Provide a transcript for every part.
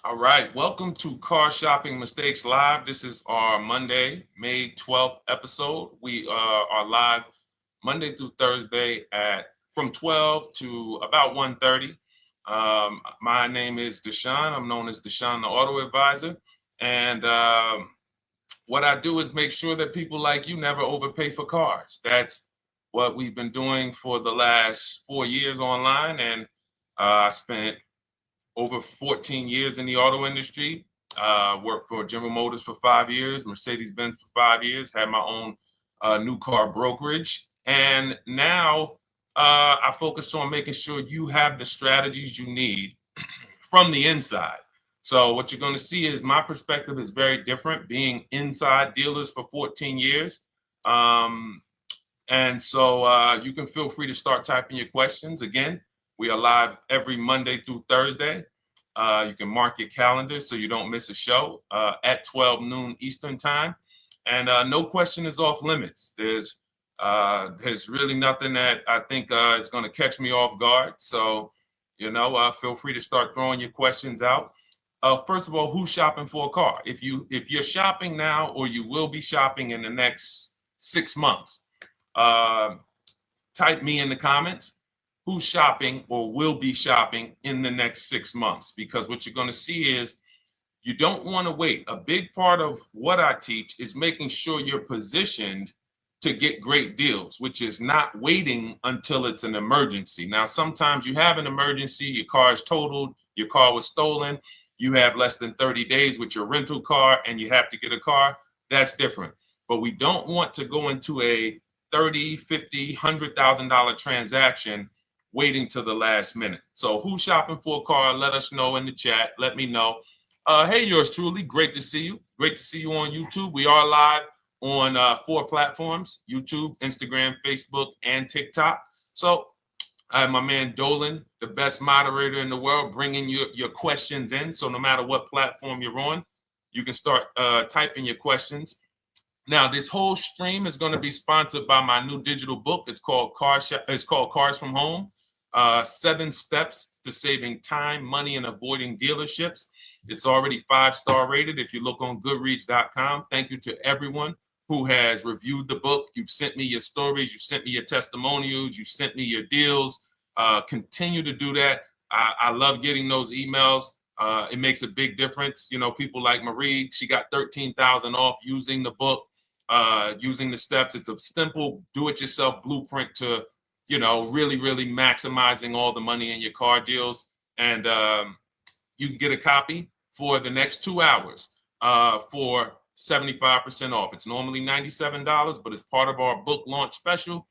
All right, welcome to Car Shopping Mistakes Live. This is our Monday, May 12th episode. We are live Monday through Thursday at from 12 to about 1:30. My name is Deshone. I'm known as Deshone the Auto Advisor. And what I do is make sure that people like you never overpay for cars. That's what we've been doing for the last 4 years online. And I spent over 14 years in the auto industry. Worked for General Motors for 5 years, Mercedes-Benz for 5 years, had my own new car brokerage. And now I focus on making sure you have the strategies you need from the inside. So what you're going to see is my perspective is very different, being inside dealers for 14 years. Um, and so you can feel free to start typing your questions. Again, we are live every Monday through Thursday. You can mark your calendar so you don't miss a show at 12 noon Eastern time. And no question is off limits. There's really nothing that I think is going to catch me off guard. So, feel free to start throwing your questions out. First of all, who's shopping for a car? If you're shopping now or you will be shopping in the next 6 months, uh, type me in the comments who's shopping or will be shopping in the next 6 months, because what you're going to see is you don't want to wait. A big part of what I teach is making sure you're positioned to get great deals, which is not waiting until it's an emergency. Now, sometimes you have an emergency, your car is totaled, your car was stolen, you have less than 30 days with your rental car and you have to get a car. That's different. But we don't want to go into a 30, 50, $100,000 transaction waiting to the last minute. So who's shopping for a car? Let us know in the chat. Let me know. Hey, yours truly. Great to see you. Great to see you on YouTube. We are live on 4 platforms: YouTube, Instagram, Facebook, and TikTok. So I have my man Dolan, the best moderator in the world, bringing your questions in. So no matter what platform you're on, you can start typing your questions. Now, this whole stream is going to be sponsored by my new digital book. It's called Cars from Home: 7 Steps to Saving Time, Money, and Avoiding Dealerships. It's already 5-star rated. If you look on Goodreads.com, thank you to everyone who has reviewed the book. You've sent me your stories. You sent me your testimonials. You sent me your deals. Continue to do that. I love getting those emails. It makes a big difference. People like Marie, she got 13,000 off using the book, using the steps. It's a simple do-it-yourself blueprint to, really, really maximizing all the money in your car deals. And you can get a copy for the next 2 hours for 75% off. It's normally $97, but as part of our book launch special,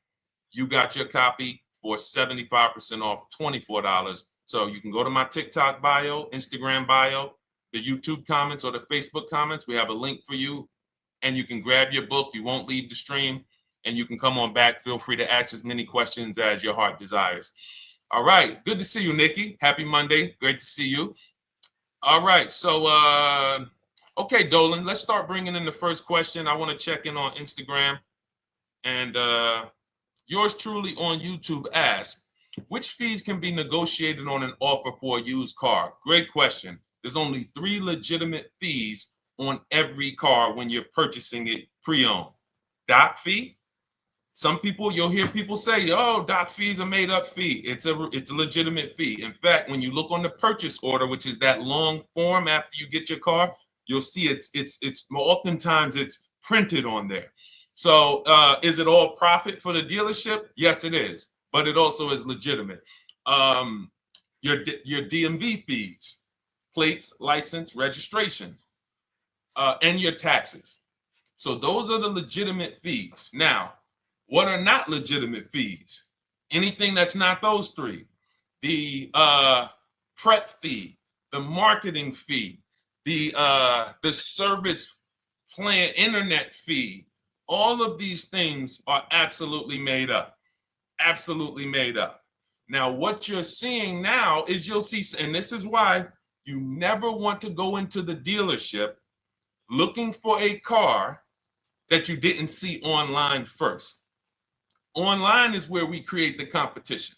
you got your copy for 75% off, $24. So you can go to my TikTok bio, Instagram bio, the YouTube comments, or the Facebook comments. We have a link for you, and you can grab your book. You won't leave the stream, and you can come on back. Feel free to ask as many questions as your heart desires. All right. Good to see you, Nikki. Happy Monday. Great to see you. All right. So, okay, Dolan, let's start bringing in the first question. I want to check in on Instagram. And yours truly on YouTube asks, which fees can be negotiated on an offer for a used car? Great question. There's only 3 legitimate fees on every car when you're purchasing it pre-owned. Doc fee. Some people, you'll hear people say, "Oh, doc fees are made up fee." It's a legitimate fee. In fact, when you look on the purchase order, which is that long form after you get your car, you'll see it's oftentimes it's printed on there. So is it all profit for the dealership? Yes, it is, but it also is legitimate. Um, your DMV fees, plates, license, registration, and your taxes. So those are the legitimate fees. Now, what are not legitimate fees? Anything that's not those 3. The prep fee, the marketing fee, the service plan internet fee. All of these things are absolutely made up. Absolutely made up. Now, what you're seeing now is you'll see, and this is why you never want to go into the dealership looking for a car that you didn't see online first. Online is where we create the competition.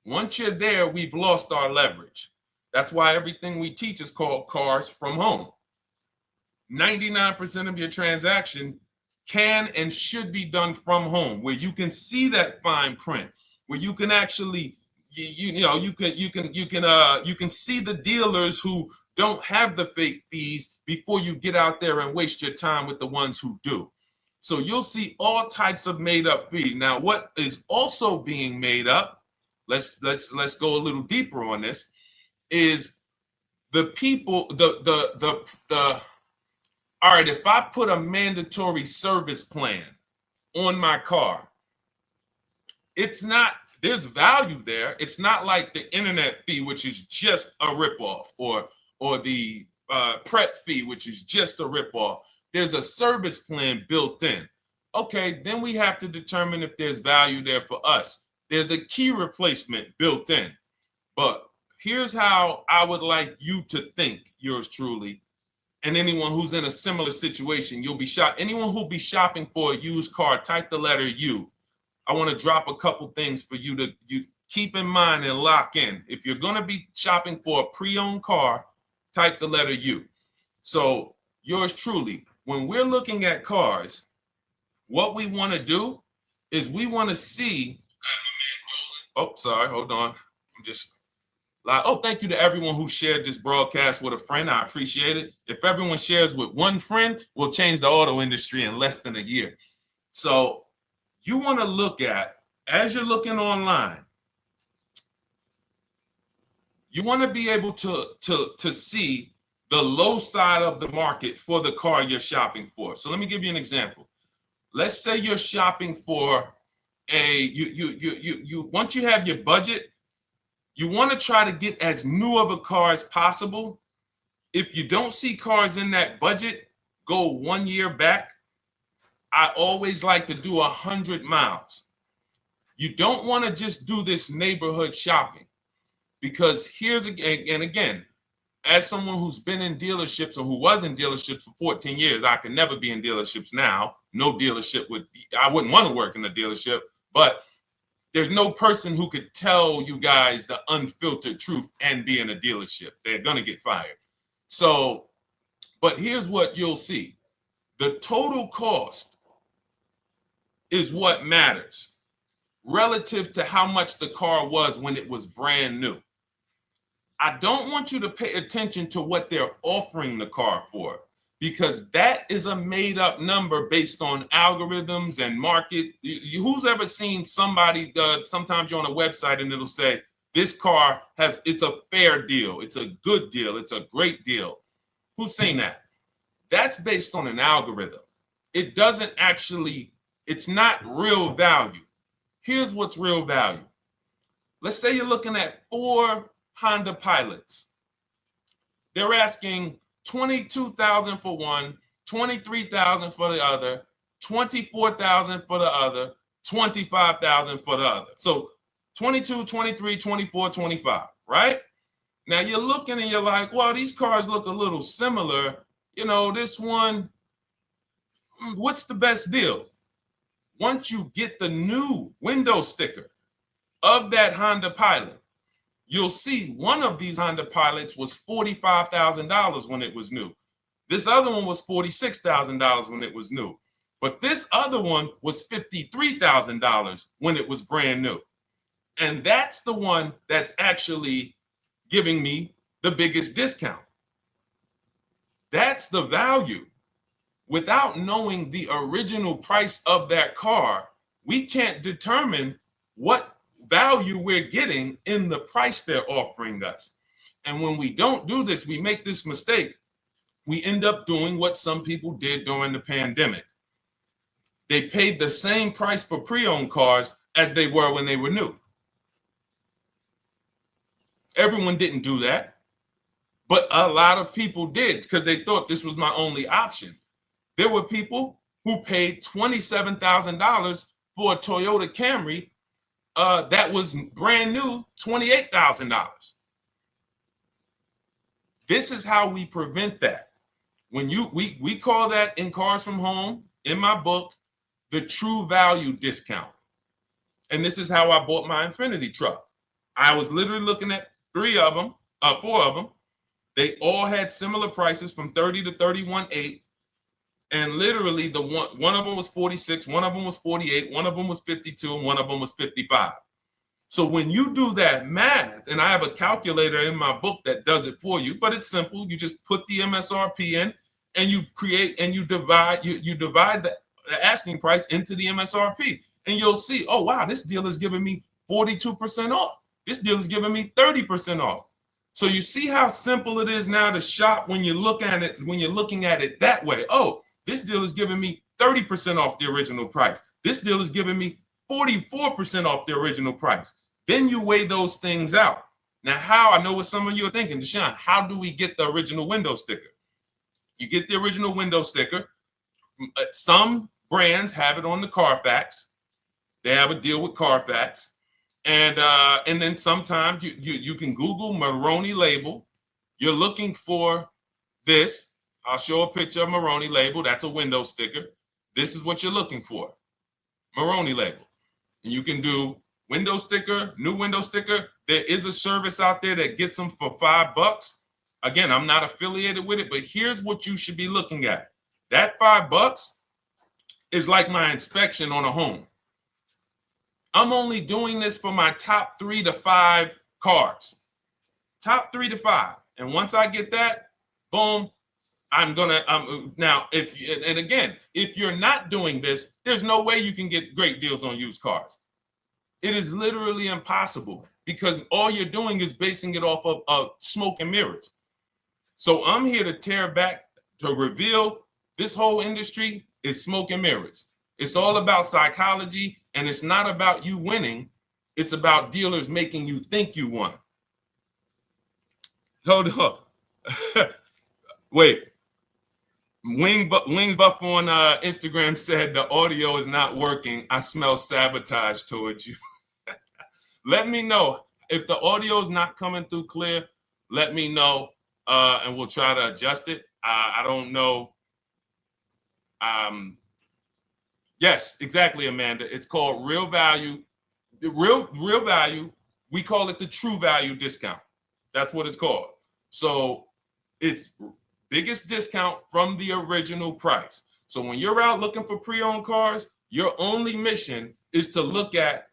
Once you're there, we've lost our leverage. That's why everything we teach is called Cars from Home. 99% of your transaction can and should be done from home, where you can see that fine print, where you can actually you can see the dealers who don't have the fake fees before you get out there and waste your time with the ones who do. So you'll see all types of made up fees. Now, what is also being made up, let's go a little deeper on this, is the people, the all right, if I put a mandatory service plan on my car, it's not, there's value there. It's not like the internet fee, which is just a ripoff, or the prep fee, which is just a ripoff. There's a service plan built in. Okay, then we have to determine if there's value there for us. There's a key replacement built in. But here's how I would like you to think, yours truly, and anyone who's in a similar situation. You'll be shocked. Anyone who'll be shopping for a used car, type the letter U. I want to drop a couple things for you to keep in mind and lock in. If you're going to be shopping for a pre-owned car, type the letter U. So yours truly, when we're looking at cars, what we want to do is we want to see, oh, sorry, hold on. I'm just, oh, thank you to everyone who shared this broadcast with a friend. I appreciate it. If everyone shares with one friend, we'll change the auto industry in less than a year. So you want to look at, as you're looking online, you want to be able to see the low side of the market for the car you're shopping for. So let me give you an example. Let's say you're shopping for once you have your budget, you want to try to get as new of a car as possible. If you don't see cars in that budget, go 1 year back. I always like to do 100 miles. You don't want to just do this neighborhood shopping, because here's again, as someone who's been in dealerships or who was in dealerships for 14 years, I can never be in dealerships now. No dealership I wouldn't want to work in a dealership, but there's no person who could tell you guys the unfiltered truth and be in a dealership. They're going to get fired. So, but here's what you'll see. The total cost is what matters relative to how much the car was when it was brand new. I don't want you to pay attention to what they're offering the car for, because that is a made up number based on algorithms and market. Who's ever seen somebody, sometimes you're on a website and it'll say, this car it's a fair deal, it's a good deal, it's a great deal. Who's seen that? That's based on an algorithm. It doesn't actually, it's not real value. Here's what's real value. Let's say you're looking at 4 Honda Pilots. They're asking $22,000 for one, $23,000 for the other, $24,000 for the other, $25,000 for the other. So 22, 23, 24, 25, right? Now you're looking and you're like, well, these cars look a little similar. You know, this one, what's the best deal? Once you get the new window sticker of that Honda Pilot, you'll see one of these Honda Pilots was $45,000 when it was new. This other one was $46,000 when it was new. But this other one was $53,000 when it was brand new. And that's the one that's actually giving me the biggest discount. That's the value. Without knowing the original price of that car, we can't determine what value we're getting in the price they're offering us. And when we don't do this, we make this mistake. We end up doing what some people did during the pandemic. They paid the same price for pre-owned cars as they were when they were new. Everyone didn't do that, but a lot of people did because they thought this was my only option. There were people who paid $27,000 for a Toyota Camry that was brand new, $28,000. This is how we prevent that. When we call that in Cars from Home, in my book, the true value discount. And this is how I bought my Infiniti truck. I was literally looking at 3 of them. 4 of them. They all had similar prices from 30 to 31.8. And literally the one of them was 46, one of them was 48, one of them was 52, and one of them was 55. So when you do that math, and I have a calculator in my book that does it for you, but it's simple. You just put the MSRP in and you create and you divide the asking price into the MSRP. And you'll see, oh wow, this deal is giving me 42% off. This deal is giving me 30% off. So you see how simple it is now to shop when you look at it, when you're looking at it that way. Oh, this deal is giving me 30% off the original price. This deal is giving me 44% off the original price. Then you weigh those things out. Now, how, I know what some of you are thinking, Deshone, how do we get the original window sticker? You get the original window sticker. Some brands have it on the Carfax. They have a deal with Carfax. And then sometimes you can Google Maroney label. You're looking for this. I'll show a picture of Maroney label. That's a window sticker. This is what you're looking for. Maroney label. And you can do window sticker, new window sticker. There is a service out there that gets them for $5. Again, I'm not affiliated with it, but here's what you should be looking at. That $5 is like my inspection on a home. I'm only doing this for my top 3 to 5 cars. Top 3 to 5. And once I get that, boom, I'm gonna now if you're not doing this, there's no way you can get great deals on used cars. It is literally impossible because all you're doing is basing it off of smoke and mirrors. So I'm here to tear back, to reveal this whole industry is smoke and mirrors. It's all about psychology, and it's not about you winning. It's about dealers making you think you won. Hold up. Wait. Wings Buff on Instagram said the audio is not working. I smell sabotage towards you. Let me know if the audio is not coming through clear. Let me know, and we'll try to adjust it. I don't know. Yes, exactly, Amanda. It's called real value. Real value. We call it the true value discount. That's what it's called. So it's biggest discount from the original price. So when you're out looking for pre-owned cars, your only mission is to look at,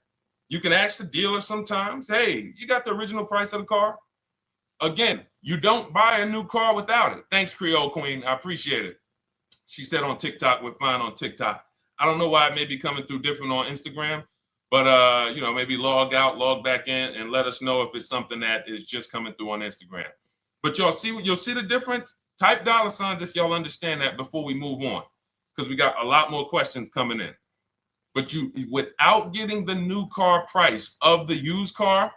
you can ask the dealer sometimes, hey, you got the original price of the car? Again, you don't buy a new car without it. Thanks, Creole Queen. I appreciate it. She said on TikTok, we're fine on TikTok. I don't know why it may be coming through different on Instagram, but maybe log out, log back in, and let us know if it's something that is just coming through on Instagram. But you'll see the difference. Type $ if y'all understand that before we move on, because we got a lot more questions coming in. But without getting the new car price of the used car,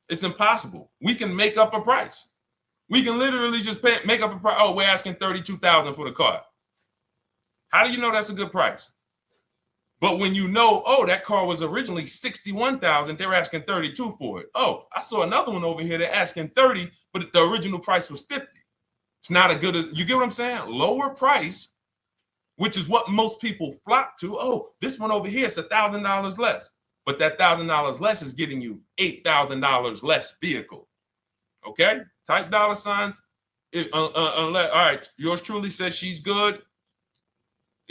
it's impossible. We can make up a price. We can literally just make up a price. Oh, we're asking $32,000 for the car. How do you know that's a good price? But when you know, oh, that car was originally $61,000, they're asking $32,000 for it. Oh, I saw another one over here. They're asking $30,000, but the original price was $50,000. It's not a good, you get what I'm saying? Lower price, which is what most people flock to. Oh, this one over here is $1,000 less. But that $1,000 less is getting you $8,000 less vehicle. Okay? Type $. All right, yours truly said she's good.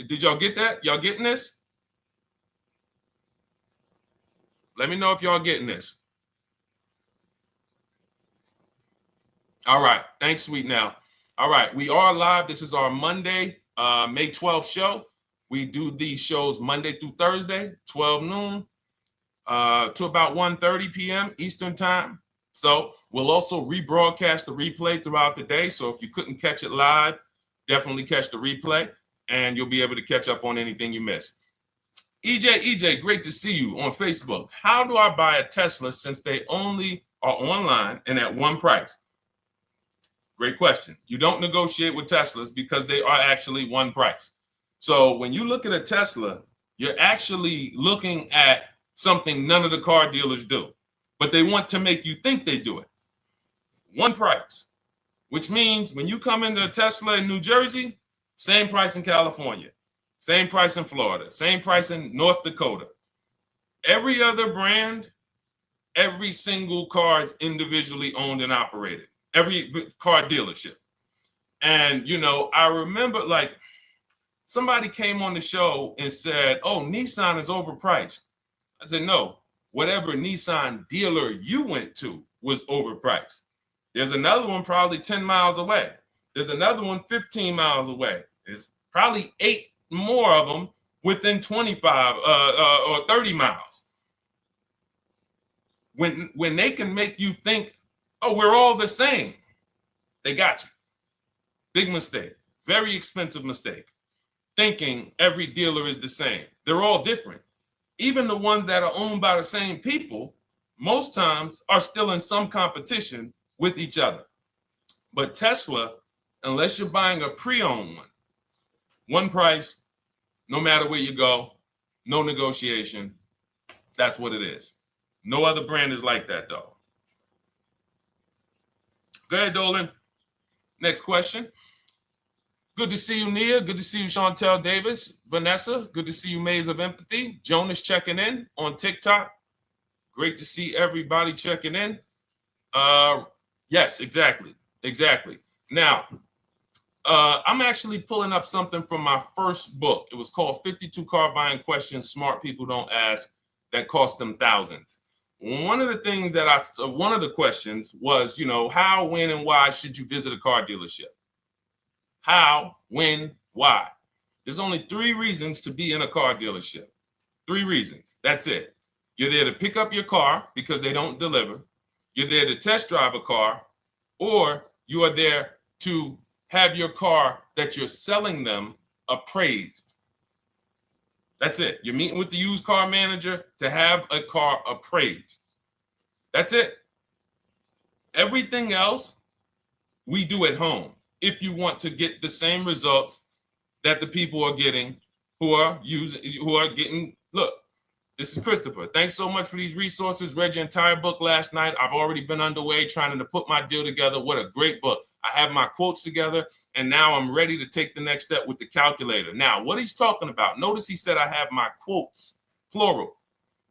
Did y'all get that? Y'all getting this? Let me know if y'all getting this. All right. Thanks, Sweet Now. All right. We are live. This is our Monday, May 12th show. We do these shows Monday through Thursday, 12 noon to about 1:30 p.m. Eastern time. So we'll also rebroadcast the replay throughout the day. So if you couldn't catch it live, definitely catch the replay, and you'll be able to catch up on anything you missed. EJ, great to see you on Facebook. How do I buy a Tesla since they only are online and at one price? Great question. You don't negotiate with Teslas because they are actually one price. So when you look at a Tesla, you're actually looking at something none of the car dealers do, but they want to make you think they do it. One price, which means when you come into a Tesla in New Jersey, same price in California, same price in Florida, same price in North Dakota. Every other brand Every single car is individually owned and operated. Every car dealership. And, you know, I remember like somebody came on the show and said, oh, Nissan is overpriced. I said, no, whatever Nissan dealer you went to was overpriced. There's another one probably 10 miles away. There's another one 15 miles away. There's probably 8 more of them within 25 or 30 miles. When they can make you think, oh, we're all the same, they got you. Big mistake. Very expensive mistake. Thinking every dealer is the same. They're all different. Even the ones that are owned by the same people, most times are still in some competition with each other. But Tesla, unless you're buying a pre-owned one price, no matter where you go, no negotiation. That's what it is. No other brand is like that, though. Go ahead, Dolan. Next question. Good to see you, Nia. Good to see you, Chantel Davis. Vanessa, good to see you, Maze of Empathy. Jonas checking in on TikTok. Great to see everybody checking in. Yes, exactly. Now, I'm actually pulling up something from my first book. It was called 52 Car Buying Questions Smart People Don't Ask that cost them thousands. One of the questions was, you know, how, when, and why should you visit a car dealership? How, when, why? There's only 3 reasons to be in a car dealership. 3 reasons. That's it. You're there to pick up your car because they don't deliver. You're there to test drive a car, or you are there to have your car that you're selling them appraised. That's it. You're meeting with the used car manager to have a car appraised. That's it. Everything else we do at home if you want to get the same results that the people are getting who are getting. Look, this is Christopher. Thanks so much for these resources. Read your entire book last night. I've already been underway trying to put my deal together. What a great book. I have my quotes together, and now I'm ready to take the next step with the calculator. Now, what he's talking about, notice he said I have my quotes, plural,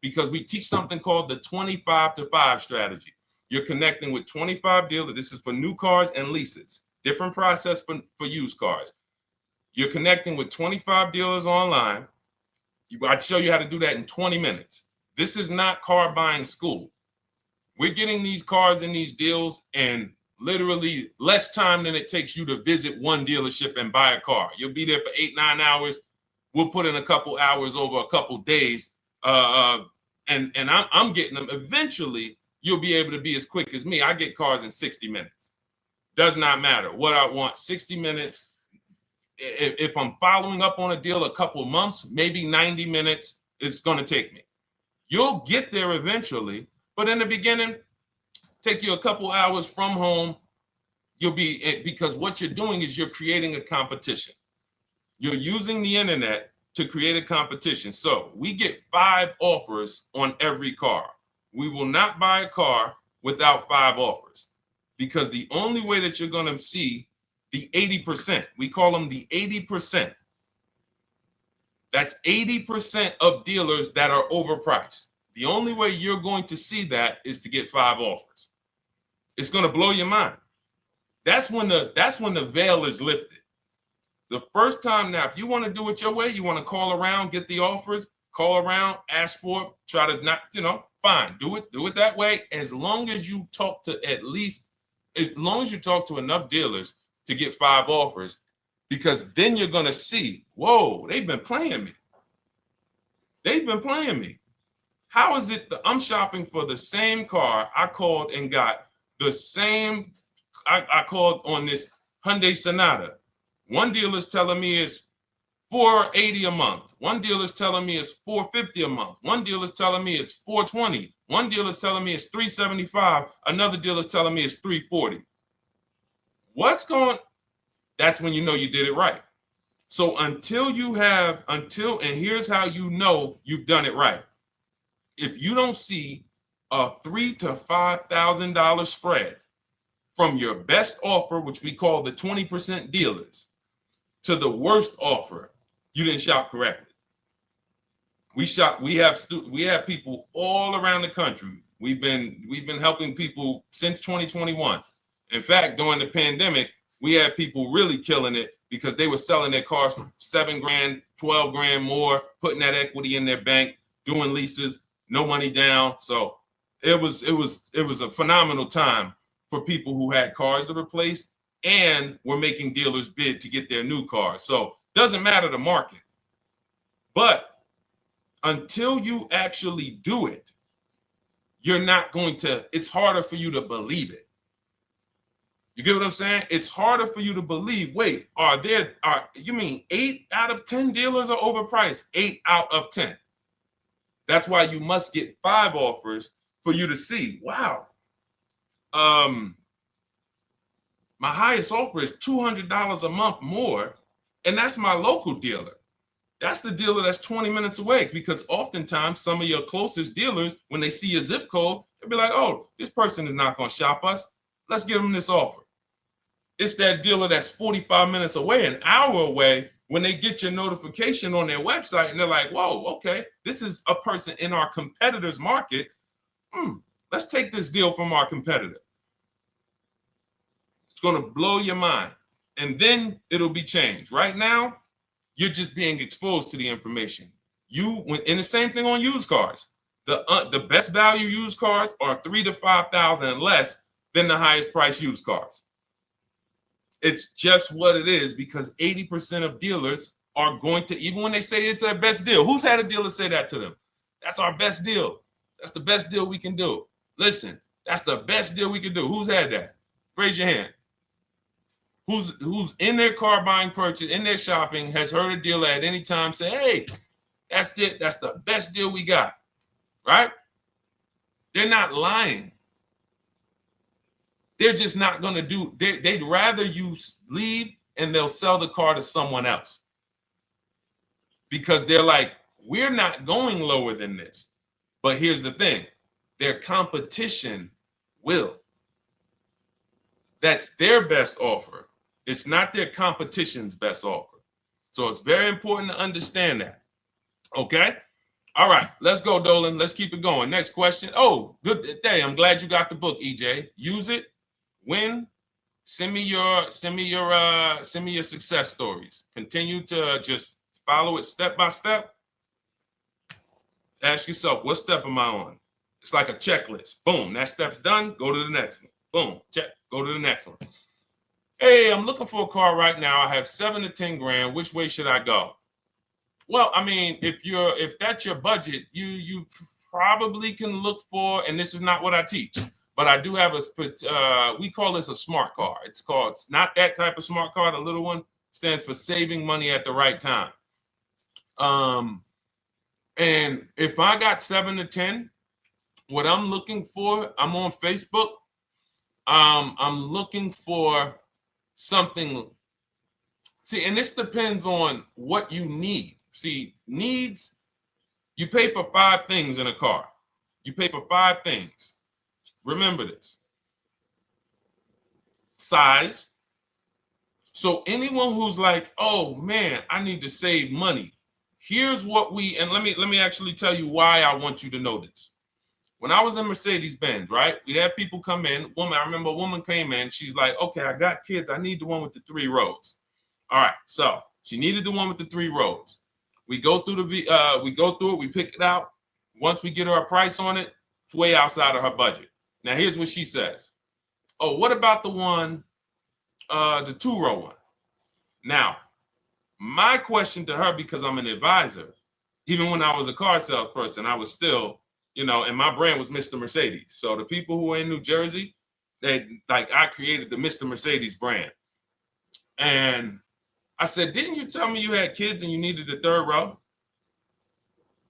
because we teach something called the 25 to 5 strategy. You're connecting with 25 dealers. This is for new cars and leases. Different process for used cars. You're connecting with 25 dealers online. I'd show you how to do that in 20 minutes. This is not car buying school. We're getting these cars and these deals in literally less time than it takes you to visit one dealership and buy a car. You'll be there for 8-9 hours. We'll put in a couple hours over a couple days. And I'm getting them. Eventually, you'll be able to be as quick as me. I get cars in 60 minutes. Does not matter what I want. 60 minutes. If I'm following up on a deal a couple months, maybe 90 minutes is going to take me. You'll get there eventually, but in the beginning, take you a couple hours from home. Because what you're doing is you're creating a competition. You're using the internet to create a competition. So we get 5 offers on every car. We will not buy a car without 5 offers, because the only way that you're going to see the 80%, we call them the 80%. That's 80% of dealers that are overpriced. The only way you're going to see that is to get 5 offers. It's going to blow your mind. That's when the veil is lifted. The first time, now, if you want to do it your way, you want to call around, get the offers, call around, ask for it, try to not, fine, do it that way. As long as you talk to enough dealers to get 5 offers, because then you're going to see, whoa, they've been playing me. How is it that I'm shopping for the same car? I called and got the same. I called on this Hyundai Sonata. One dealer's telling me it's $480 a month. One dealer's telling me it's $450 a month. One dealer's telling me it's $420. One dealer's telling me it's $375. Another dealer's telling me it's $340. That's when you know you did it right. So and here's how you know you've done it right. If you don't see a $3,000 to $5,000 spread from your best offer, which we call the 20% dealers, to the worst offer, you didn't shop correctly. We have people all around the country. We've been helping people since 2021. In fact, during the pandemic, we had people really killing it because they were selling their cars for 7 grand, 12 grand more, putting that equity in their bank, doing leases, no money down. So it was a phenomenal time for people who had cars to replace and were making dealers bid to get their new cars. So doesn't matter the market. But until you actually do it, you're not going to, it's harder for you to believe it. You get what I'm saying? It's harder for you to believe, wait, you mean 8 out of 10 dealers are overpriced? 8 out of 10. That's why you must get 5 offers for you to see, wow. My highest offer is $200 a month more, and that's my local dealer. That's the dealer that's 20 minutes away, because oftentimes some of your closest dealers, when they see your zip code, they'll be like, oh, this person is not going to shop us. Let's give them this offer. It's that dealer that's 45 minutes away, an hour away, when they get your notification on their website and they're like, whoa, okay, this is a person in our competitor's market. Let's take this deal from our competitor. It's going to blow your mind. And then it'll be changed. Right now, you're just being exposed to the information. And the same thing on used cars. The best value used cars are $3,000 to $5,000 less than the highest price used cars. It's just what it is, because 80% of dealers are going to, even when they say it's their best deal. Who's had a dealer say that to them? That's our best deal. That's the best deal we can do. Listen, that's the best deal we can do. Who's had that? Raise your hand. Who's in their car buying purchase, in their shopping, has heard a dealer at any time say, hey, that's it. That's the best deal we got, right? They're not lying. They're just not going to do, they'd rather you leave and they'll sell the car to someone else, because they're like, we're not going lower than this. But here's the thing, their competition will. That's their best offer. It's not their competition's best offer. So it's very important to understand that. Okay? All right, let's go, Dolan. Let's keep it going. Next question. Oh, good day. I'm glad you got the book, EJ. Use it. Win. Send me your success stories. Continue to just follow it step by step. Ask yourself, what step am I on? It's like a checklist. Boom, that step's done. Go to the next one. Boom, check. Go to the next one. Hey, I'm looking for a car right now. I have 7 to 10 grand. Which way should I go? Well, I mean, if that's your budget, you probably can look for, and this is not what I teach, but I do have we call this a smart car. It's not that type of smart car. The little one stands for saving money at the right time. And if I got 7 to 10, what I'm looking for, I'm on Facebook. I'm looking for something. See, and this depends on what you need. See, needs, you pay for 5 things in a car. You pay for 5 things. Remember this. Size. So anyone who's like, oh man, I need to save money. Here's what and let me actually tell you why I want you to know this. When I was in Mercedes-Benz, right? We had people come in. I remember a woman came in. She's like, okay, I got kids. I need the one with the 3 rows. All right. So she needed the one with the 3 rows. We go through it. We pick it out. Once we get her a price on it, it's way outside of her budget. Now, here's what she says. Oh, what about the one, the 2-row one? Now, my question to her, because I'm an advisor, even when I was a car salesperson, I was still, and my brand was Mr. Mercedes. So the people who are in New Jersey, I created the Mr. Mercedes brand. And I said, didn't you tell me you had kids and you needed the 3rd row?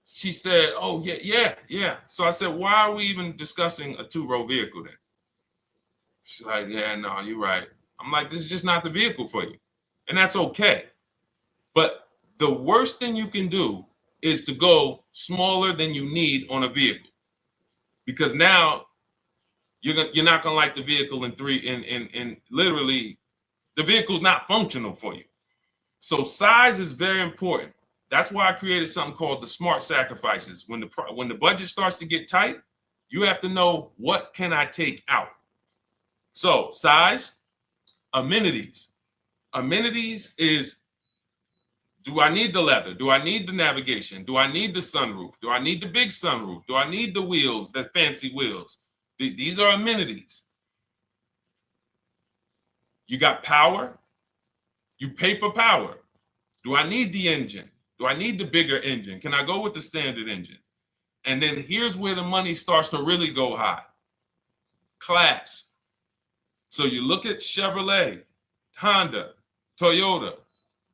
She said, oh, yeah. So I said, why are we even discussing a 2-row vehicle then? She's like, yeah, no, you're right. I'm like, this is just not the vehicle for you. And that's okay. But the worst thing you can do is to go smaller than you need on a vehicle, because now you're not gonna like the vehicle in literally the vehicle's not functional for you. So size is very important. That's why I created something called the smart sacrifices. When the budget starts to get tight, You have to know, what can I take out? So size, amenities. Amenities is, do I need the leather? Do I need the navigation? Do I need the sunroof? Do I need the big sunroof? Do I need the wheels, the fancy wheels? These are amenities. You got power. You pay for power. Do I need the engine? Do I need the bigger engine? Can I go with the standard engine? And then here's where the money starts to really go high. Class. So you look at Chevrolet, Honda, Toyota.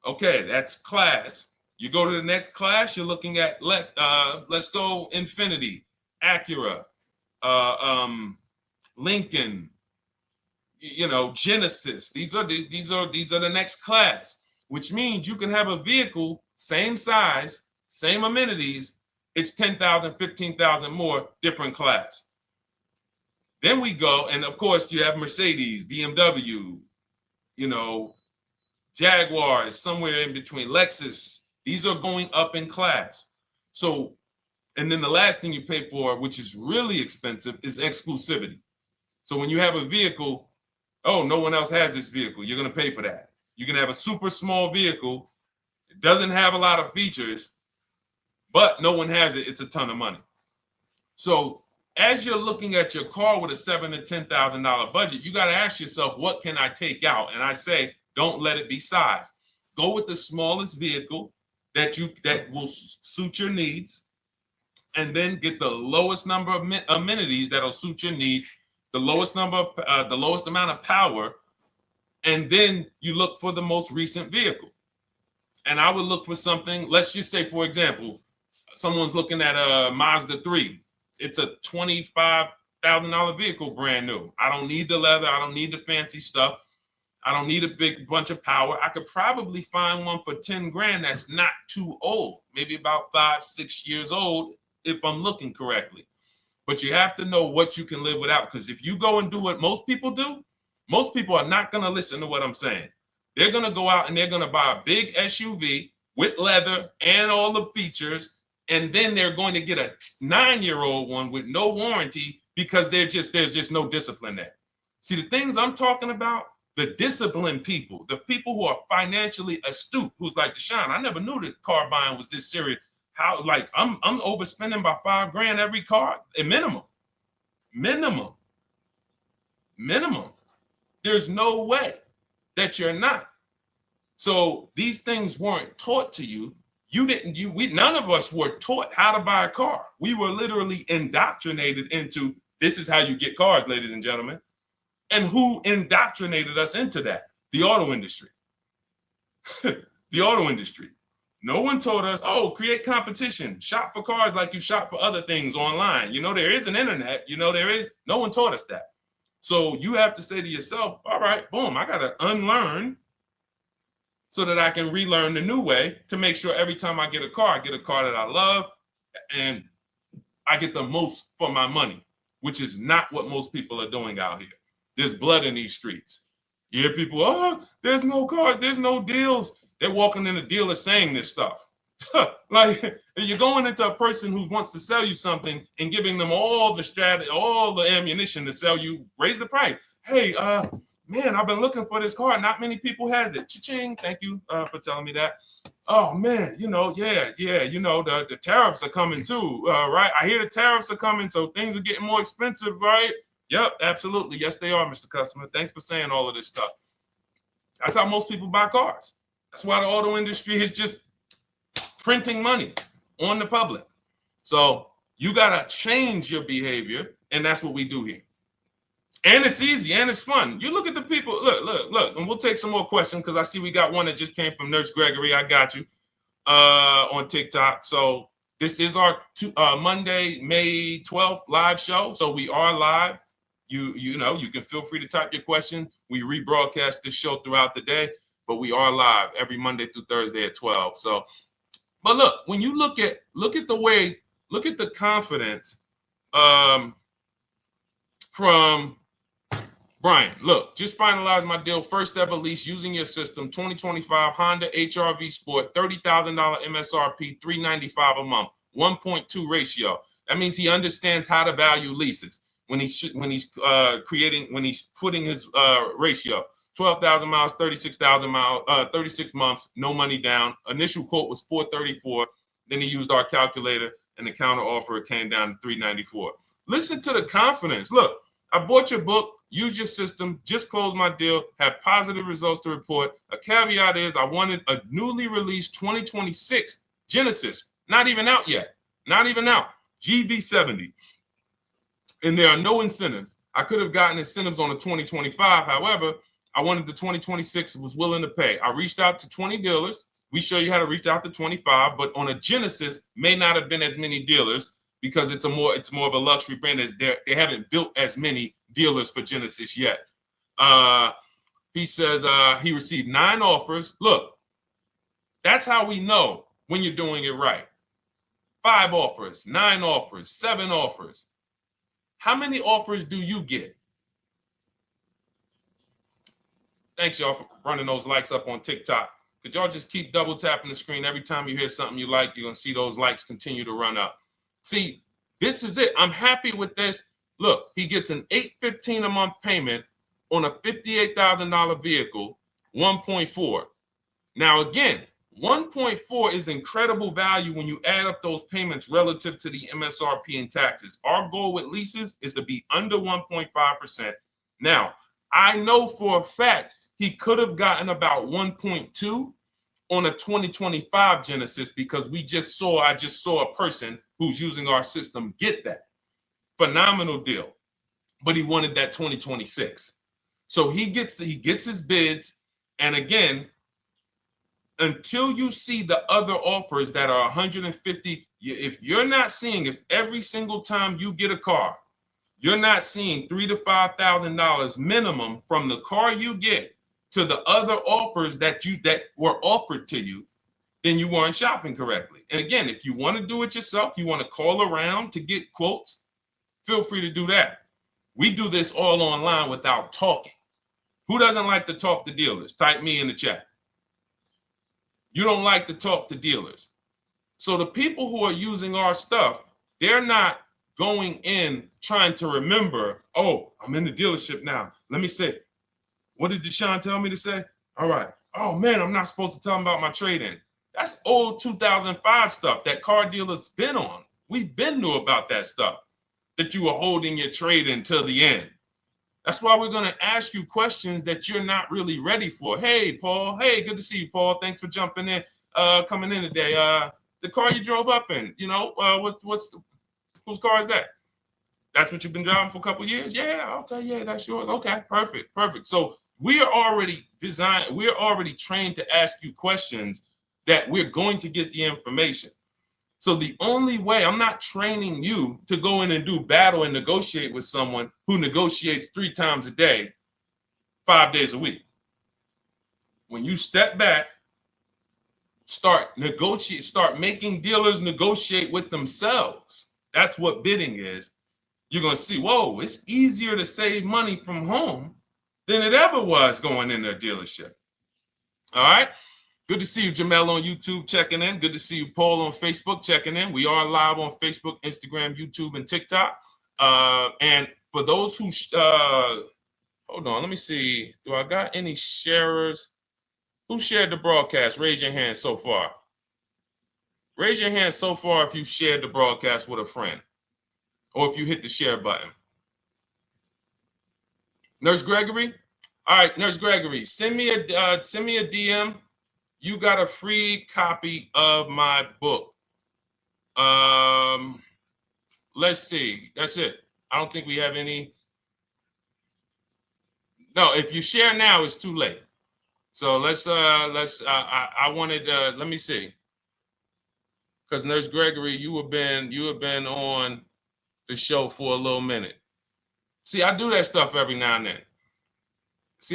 Okay, that's class. You go to the next class, you're looking at, let's go Infiniti, Acura, Lincoln, Genesis. These are the next class, which means you can have a vehicle, same size, same amenities. It's 10,000, 15,000 more, different class. Then we go, and of course you have Mercedes, BMW, Jaguars, somewhere in between, Lexus. These are going up in class. So, and then the last thing you pay for, which is really expensive, is exclusivity. So when you have a vehicle, oh, no one else has this vehicle, you're going to pay for that. You can have a super small vehicle, it doesn't have a lot of features, but no one has it, it's a ton of money. So as you're looking at your car with a $7,000 to $10,000 budget, you got to ask yourself, what can I take out? And I say, don't let it be size. Go with the smallest vehicle that will suit your needs, and then get the lowest number of amenities that'll suit your needs, the lowest amount of power, and then you look for the most recent vehicle. And I would look for something, let's just say, for example, someone's looking at a Mazda 3. It's a $25,000 vehicle, brand new. I don't need the leather. I don't need the fancy stuff. I don't need a big bunch of power. I could probably find one for 10 grand that's not too old, maybe about 5-6 years old, if I'm looking correctly. But you have to know what you can live without, because if you go and do what most people do, most people are not going to listen to what I'm saying. They're going to go out and they're going to buy a big SUV with leather and all the features, and then they're going to get a 9-year-old one with no warranty because there's just no discipline there. See, the things I'm talking about, the disciplined people, the people who are financially astute, who's like, Deshone, I never knew that car buying was this serious. How, like, I'm overspending by $5 grand every car, a minimum. There's no way that you're not. So these things weren't taught to you. None of us were taught how to buy a car. We were literally indoctrinated into, this is how you get cars, ladies and gentlemen. And who indoctrinated us into that? The auto industry. The auto industry. No one told us, oh, create competition, shop for cars like you shop for other things online. There is an internet, no one taught us that. So you have to say to yourself, all right, boom, I got to unlearn so that I can relearn the new way to make sure every time I get a car that I love and I get the most for my money, which is not what most people are doing out here. There's blood in these streets. You hear people, oh, there's no cars, there's no deals. They're walking in the dealer saying this stuff. Like, you're going into a person who wants to sell you something and giving them all the strategy, all the ammunition to sell you, raise the price. Hey, man, I've been looking for this car. Not many people has it. Cha-ching. Thank you for telling me that. Oh man, the tariffs are coming too, right? I hear the tariffs are coming, so things are getting more expensive, right? Yep, absolutely. Yes, they are, Mr. Customer. Thanks for saying all of this stuff. That's how most people buy cars. That's why the auto industry is just printing money on the public. So you got to change your behavior, and that's what we do here. And it's easy and it's fun. You look at the people, look, and we'll take some more questions because I see we got one that just came from Nurse Gregory. I got you on TikTok. So this is our Monday, May 12th live show. So we are live. You can feel free to type your question. We rebroadcast this show throughout the day, but we are live every Monday through Thursday at 12. So, but look, when you look at the confidence from Brian, look, just finalized my deal. First ever lease using your system, 2025 Honda HR-V Sport, $30,000 MSRP, $395 a month, 1.2 ratio. That means he understands how to value leases when he's putting his ratio. 12,000 miles, 36,000 miles, 36 months, no money down. Initial quote was 434. Then he used our calculator, and the counter offer came down to 394. Listen to the confidence. Look, I bought your book, use your system, just closed my deal, have positive results to report. A caveat is I wanted a newly released 2026 Genesis, not even out yet, not even out, GV70. And there are no incentives. I could have gotten incentives on the 2025. However, I wanted the 2026, was willing to pay. I reached out to 20 dealers. We show you how to reach out to 25, but on a Genesis, may not have been as many dealers because it's more of a luxury brand. As they haven't built as many dealers for Genesis yet. He says he received 9 offers. Look, that's how we know when you're doing it right. 5 offers, 9 offers, 7 offers. How many offers do you get? Thanks, y'all, for running those likes up on TikTok. Could y'all just keep double tapping the screen every time you hear something you like? You're going to see those likes continue to run up. See, this is it. I'm happy with this. Look, he gets an $815 a month payment on a $58,000 vehicle, 1.4. Now, again, 1.4 is incredible value when you add up those payments relative to the MSRP and taxes. Our goal with leases is to be under 1.5%. Now, I know for a fact he could have gotten about 1.2 on a 2025 Genesis because I just saw a person who's using our system get that. Phenomenal deal. But he wanted that 2026. So he gets his bids. And again, until you see the other offers that are 150, if every single time you get a car, you're not seeing $3,000 to $5,000 minimum from the car you get to the other offers that were offered to you, then you weren't shopping correctly. And again, if you want to do it yourself, you want to call around to get quotes, feel free to do that. We do this all online without talking. Who doesn't like to talk to dealers? Type me in the chat. You don't like to talk to dealers. So the people who are using our stuff, they're not going in trying to remember, oh, I'm in the dealership now. Let me say, what did Deshone tell me to say? All right. Oh, man, I'm not supposed to tell them about my trade-in. That's old 2005 stuff that car dealers been on. We've been knew about that stuff, that you were holding your trade-in till the end. That's why we're going to ask you questions that you're not really ready for. Hey, Paul. Hey, good to see you, Paul. Thanks for jumping in, coming in today. The car you drove up in, whose car is that? That's what you've been driving for a couple of years? Yeah, okay, yeah, that's yours. Okay, perfect. So we are already trained to ask you questions that we're going to get the information. So the only way, I'm not training you to go in and do battle and negotiate with someone who negotiates 3 times a day, 5 days a week. When you step back, start making dealers negotiate with themselves. That's what bidding is. You're going to see, whoa, it's easier to save money from home than it ever was going in a dealership. All right. Good to see you, Jamel, on YouTube checking in. Good to see you, Paul, on Facebook checking in. We are live on Facebook, Instagram, YouTube, and TikTok. And for those who, hold on, let me see. Do I got any sharers? Who shared the broadcast? Raise your hand so far. Raise your hand so far if you shared the broadcast with a friend or if you hit the share button. Nurse Gregory? All right, Nurse Gregory, send me a DM. You got a free copy of my book. Let's see. That's it. I don't think we have any. No, if you share now, it's too late. So I wanted let me see. Because Nurse Gregory, you have been on the show for a little minute. See, I do that stuff every now and then.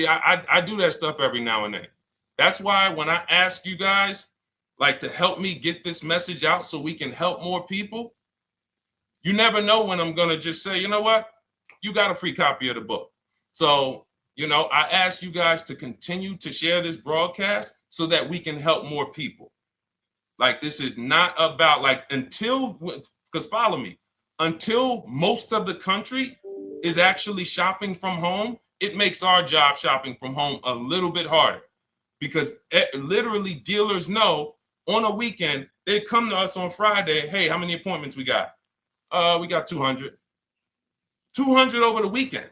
I do that stuff every now and then. That's why when I ask you guys, like, to help me get this message out so we can help more people, you never know when I'm going to just say, you know what? You got a free copy of the book. So, I ask you guys to continue to share this broadcast so that we can help more people. Like, this is not about, because follow me. until most of the country is actually shopping from home, it makes our job shopping from home a little bit harder, because literally dealers know on a weekend, they come to us on Friday, hey, how many appointments we got? We got 200. 200 over the weekend.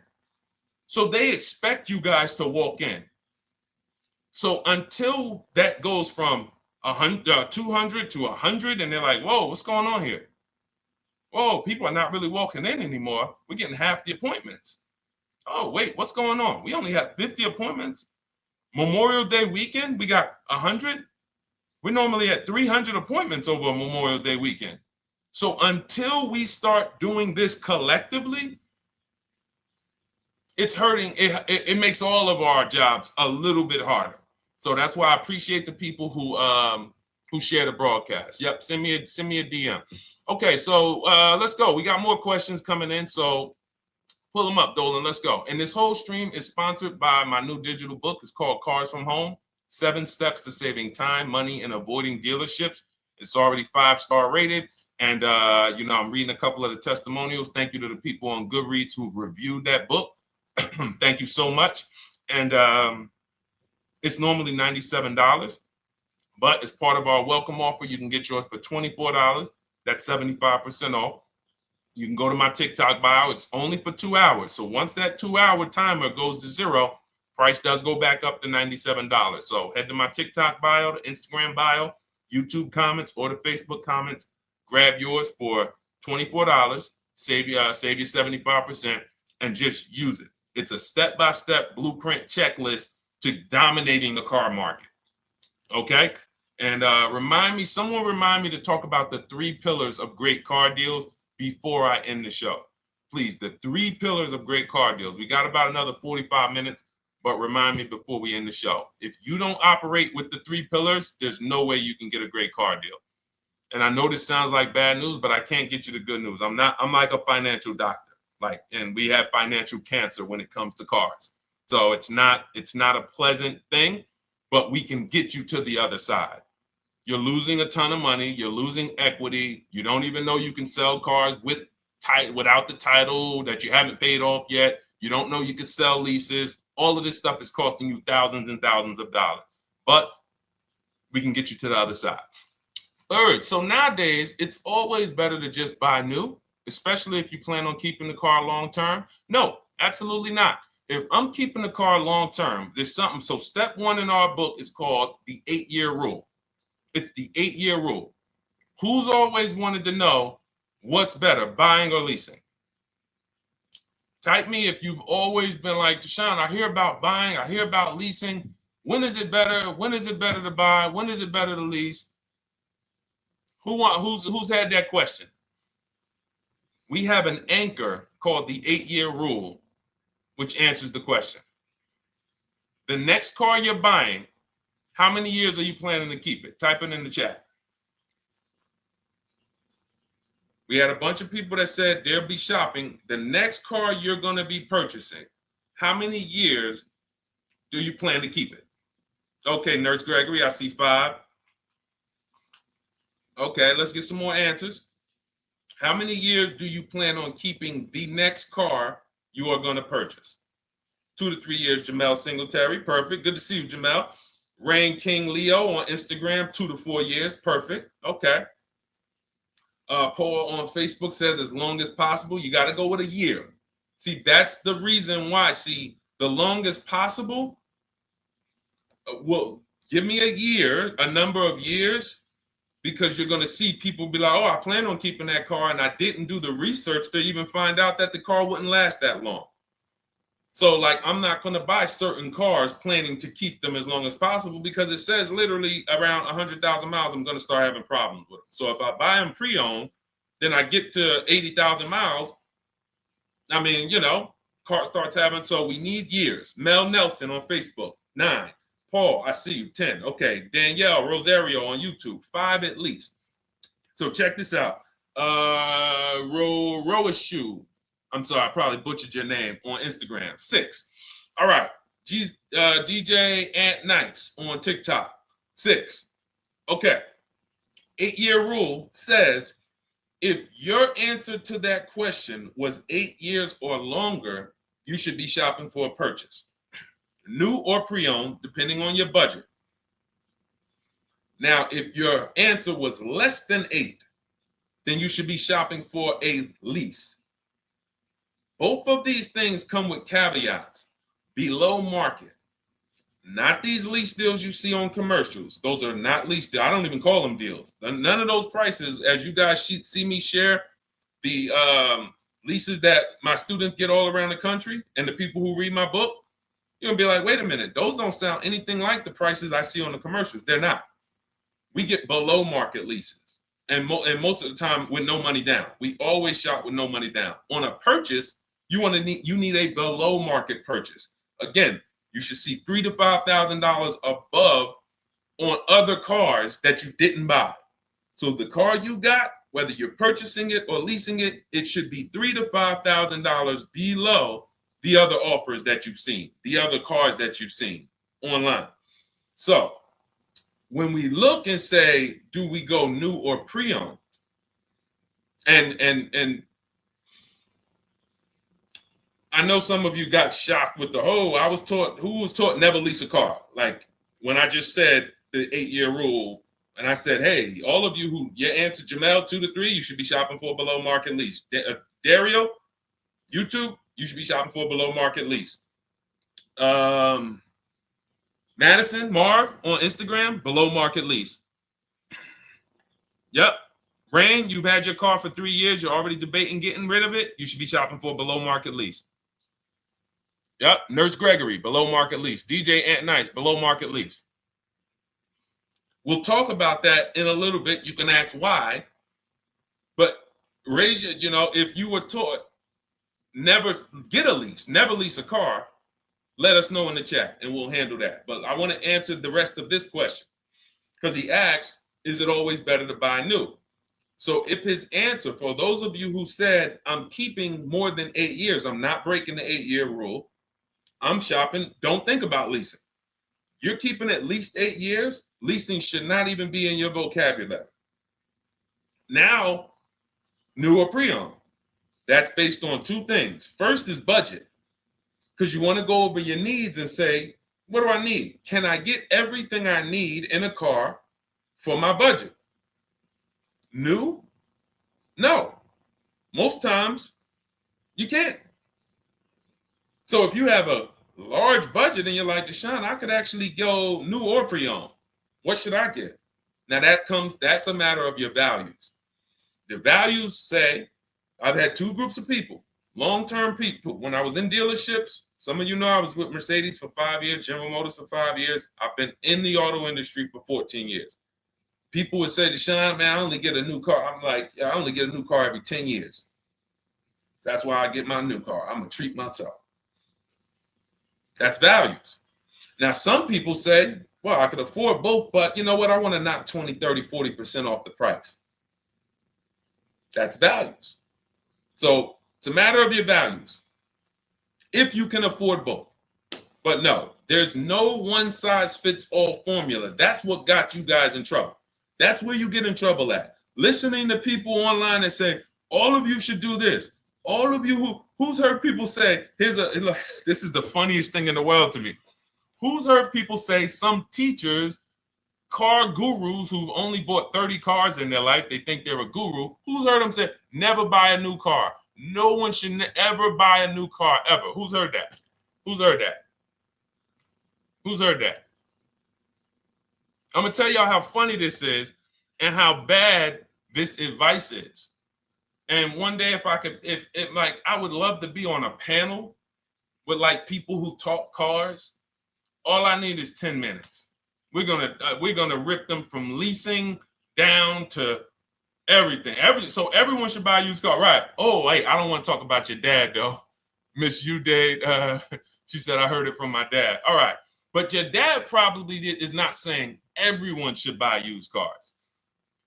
So they expect you guys to walk in. So until that goes from 200 to 100, and they're like, whoa, what's going on here? Whoa, people are not really walking in anymore. We're getting half the appointments. Oh, wait, what's going on? We only have 50 appointments. Memorial Day weekend, we got 100. We're normally at 300 appointments over a Memorial Day weekend. So until we start doing this collectively, it's hurting. It makes all of our jobs a little bit harder. So that's why I appreciate the people who share the broadcast. Yep, send me a DM. Okay, so let's go. We got more questions coming in, so pull them up, Dolan. Let's go. And this whole stream is sponsored by my new digital book. It's called Cars from Home: 7 Steps to Saving Time, Money, and Avoiding Dealerships. It's already 5-star rated. And, I'm reading a couple of the testimonials. Thank you to the people on Goodreads who reviewed that book. Thank you so much. And it's normally $97, but as part of our welcome offer, you can get yours for $24. That's 75% off. You can go to my TikTok bio. It's only for 2 hours. So once that 2-hour timer goes to zero, price does go back up to $97. So head to my TikTok bio, the Instagram bio, YouTube comments, or the Facebook comments. Grab yours for $24. Save you 75%, and just use it. It's a step-by-step blueprint checklist to dominating the car market. Okay? And someone remind me to talk about the 3 pillars of great car deals before I end the show. Please, the 3 pillars of great car deals. We got about another 45 minutes, but remind me before we end the show. If you don't operate with the 3 pillars, there's no way you can get a great car deal. And I know this sounds like bad news, but I can't get you the good news. I'm like a financial doctor. And we have financial cancer when it comes to cars. So it's not a pleasant thing, but we can get you to the other side. You're losing a ton of money. You're losing equity. You don't even know you can sell cars without the title that you haven't paid off yet. You don't know you can sell leases. All of this stuff is costing you thousands and thousands of dollars, but we can get you to the other side. Third, so nowadays, it's always better to just buy new, especially if you plan on keeping the car long term. No, absolutely not. If I'm keeping the car long term, there's something. So step 1 in our book is called the 8-year rule. It's the 8-year rule. Who's always wanted to know what's better, buying or leasing? Type me if you've always been like, Deshone, I hear about buying, I hear about leasing. When is it better? When is it better to buy? When is it better to lease? Who's had that question? We have an anchor called the 8-year rule, which answers the question. The next car you're buying, how many years are you planning to keep it? Type it in the chat. We had a bunch of people that said they'll be shopping. The next car you're going to be purchasing, how many years do you plan to keep it? Okay, Nurse Gregory, I see 5. Okay, let's get some more answers. How many years do you plan on keeping the next car you are going to purchase? 2 to 3 years, Jamel Singletary. Perfect. Good to see you, Jamel. Rain King Leo on Instagram, 2 to 4 years. Perfect. Okay. Paul on Facebook says as long as possible. You got to go with a year. See, that's the reason why. See, the longest possible, well, give me a year, a number of years, because you're going to see people be like, oh, I plan on keeping that car, and I didn't do the research to even find out that the car wouldn't last that long. So, I'm not going to buy certain cars planning to keep them as long as possible, because it says literally around 100,000 miles, I'm going to start having problems with them. So if I buy them pre-owned, then I get to 80,000 miles. I mean, car starts having, so we need years. Mel Nelson on Facebook, 9. Paul, I see you, 10. Okay, Danielle Rosario on YouTube, 5 at least. So check this out. Roashu, I'm sorry, I probably butchered your name, on Instagram, 6. All right, DJ Ant Nice on TikTok, 6. Okay, 8-year rule says If your answer to that question was 8 years or longer, you should be shopping for a purchase, new or pre-owned, depending on your budget. Now, if your answer was less than 8, then you should be shopping for a lease. Both of these things come with caveats. Below market. Not these lease deals you see on commercials. Those are not lease deals. I don't even call them deals. None of those prices, as you guys see me share the leases that my students get all around the country and the people who read my book, you're going to be like, wait a minute. Those don't sound anything like the prices I see on the commercials. They're not. We get below market leases. And most of the time with no money down. We always shop with no money down. On a purchase, you need a below market purchase. Again, you should see $3,000 to $5,000 above on other cars that you didn't buy. So the car you got, whether you're purchasing it or leasing it, it should be $3,000 to $5,000 below the other offers that you've seen, the other cars that you've seen online. So when we look and say, do we go new or pre-owned? And I know some of you got shocked with who was taught never lease a car. Like when I just said the 8-year rule, and I said, hey, all of you who your answer Jamel 2 to 3, you should be shopping for a below market lease. Dario, YouTube, you should be shopping for a below market lease. Madison, Marv on Instagram, below market lease. Yep. Rain, you've had your car for 3 years. You're already debating getting rid of it. You should be shopping for a below market lease. Yep. Nurse Gregory, below market lease. DJ Ant Nice, below market lease. We'll talk about that in a little bit. You can ask why. But raise your, if you were taught never get a lease, never lease a car, let us know in the chat and we'll handle that. But I want to answer the rest of this question because he asks, is it always better to buy new? So if his answer, for those of you who said, I'm keeping more than 8 years, I'm not breaking the 8-year rule, I'm shopping, don't think about leasing. You're keeping at least 8 years, leasing should not even be in your vocabulary. Now, new or pre-owned. That's based on 2 things. First is budget, because you want to go over your needs and say, what do I need? Can I get everything I need in a car for my budget? New? No. Most times, you can't. So if you have a large budget and you're like, Deshone, I could actually go new or pre-owned. What should I get? Now that's a matter of your values. The values say, I've had 2 groups of people, long-term people. When I was in dealerships, some of you know I was with Mercedes for 5 years, General Motors for 5 years. I've been in the auto industry for 14 years. People would say, Deshone, man, I only get a new car. I'm like, yeah, I only get a new car every 10 years. That's why I get my new car. I'm going to treat myself. That's values. Now, some people say, well, I could afford both, but you know what? I want to knock 20, 30, 40% off the price. That's values. So it's a matter of your values. If you can afford both. But no, there's no one-size-fits-all formula. That's what got you guys in trouble. That's where you get in trouble at. Listening to people online and say, all of you should do this. All of you who's heard people say, this is the funniest thing in the world to me. Who's heard people say, some teachers, car gurus who've only bought 30 cars in their life, they think they're a guru. Who's heard them say, never buy a new car? No one should ever buy a new car, ever. Who's heard that? Who's heard that? Who's heard that? I'm going to tell y'all how funny this is and how bad this advice is. And one day, if I would love to be on a panel with like people who talk cars. All I need is 10 minutes. We're gonna rip them from leasing down to everything. So everyone should buy a used car, right? Oh, wait, I don't want to talk about your dad though, Miss Uday. She said I heard it from my dad. All right, but your dad probably is not saying everyone should buy used cars.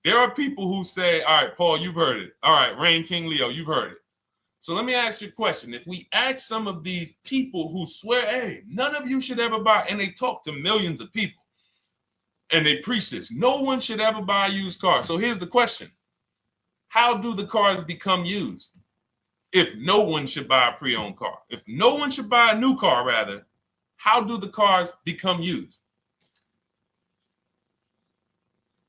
There are people who say, all right, Paul, you've heard it. All right, Rain King Leo, you've heard it. So let me ask you a question. If we ask some of these people who swear, hey, none of you should ever buy, and they talk to millions of people, and they preach this, no one should ever buy a used car. So here's the question. how do the cars become used? If no one should buy a pre-owned car, if no one should buy a new car, rather, how do the cars become used?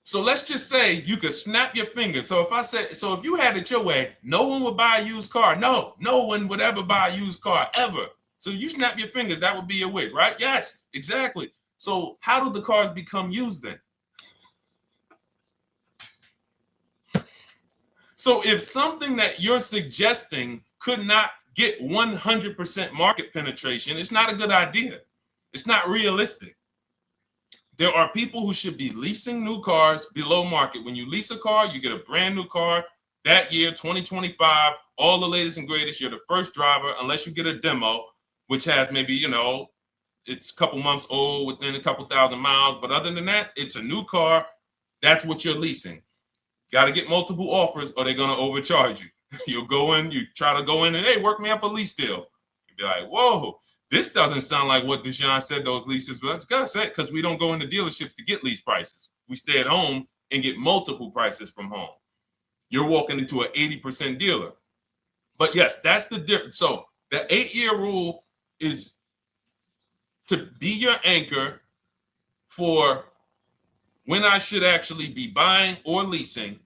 So let's just say you could snap your fingers. So if you had it your way, no one would buy a used car. No one would ever buy a used car, ever. So you snap your fingers, that would be your wish, right? Yes, exactly. So how do the cars become used then? So if something that you're suggesting could not get 100% market penetration, it's not a good idea. It's not realistic. There are people who should be leasing new cars below market. When you lease a car, you get a brand new car that year, 2025, all the latest and greatest. You're the first driver, unless you get a demo, which has maybe, it's a couple months old, within a couple thousand miles. But other than that, it's a new car. That's what you're leasing. Got to get multiple offers or they're going to overcharge you. You'll go in, you try to go in and, hey, work me up a lease deal. You'll be like, whoa, this doesn't sound like what Deshone said those leases were. That's gotta say, because we don't go into dealerships to get lease prices. We stay at home and get multiple prices from home. You're walking into an 80% dealer. But yes, that's the difference. So the 8-year rule is to be your anchor for when I should actually be buying or leasing.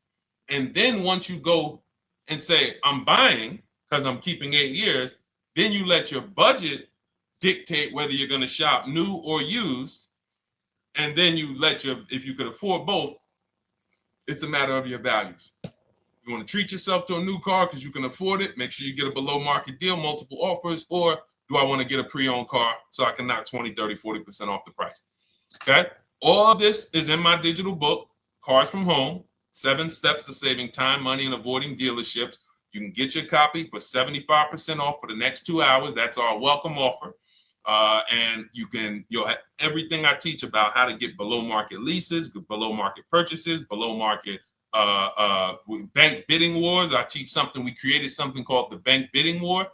And then once you go and say, I'm buying because I'm keeping 8 years, then you let your budget dictate whether you're going to shop new or used. And then you if you could afford both, it's a matter of your values. You want to treat yourself to a new car because you can afford it, make sure you get a below market deal, multiple offers, or do I want to get a pre-owned car so I can knock 20, 30, 40% off the price? Okay. All of this is in my digital book, Cars from Home, 7 Steps to Saving Time, Money, and Avoiding Dealerships. You can get your copy for 75% off for the next 2 hours. That's our welcome offer. And you'll have everything I teach about how to get below market leases, below market purchases, below market bank bidding wars. We created something called the bank bidding war.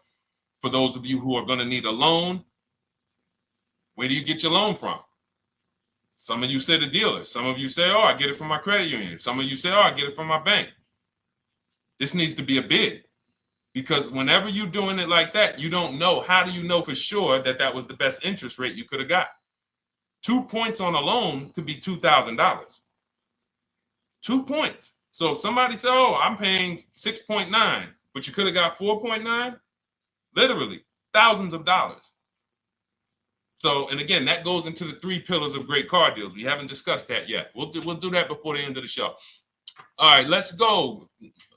For those of you who are going to need a loan, where do you get your loan from? Some of you say the dealer. Some of you say, oh, I get it from my credit union. Some of you say, oh, I get it from my bank. This needs to be a bid. Because whenever you're doing it like that, you don't know. How do you know for sure that that was the best interest rate you could have got? 2 points on a loan could be $2,000. 2 points. So if somebody said, oh, I'm paying 6.9, but you could have got 4.9, literally thousands of dollars. So, and again, that goes into the 3 pillars of great car deals. We haven't discussed that yet. We'll do that before the end of the show. All right, let's go.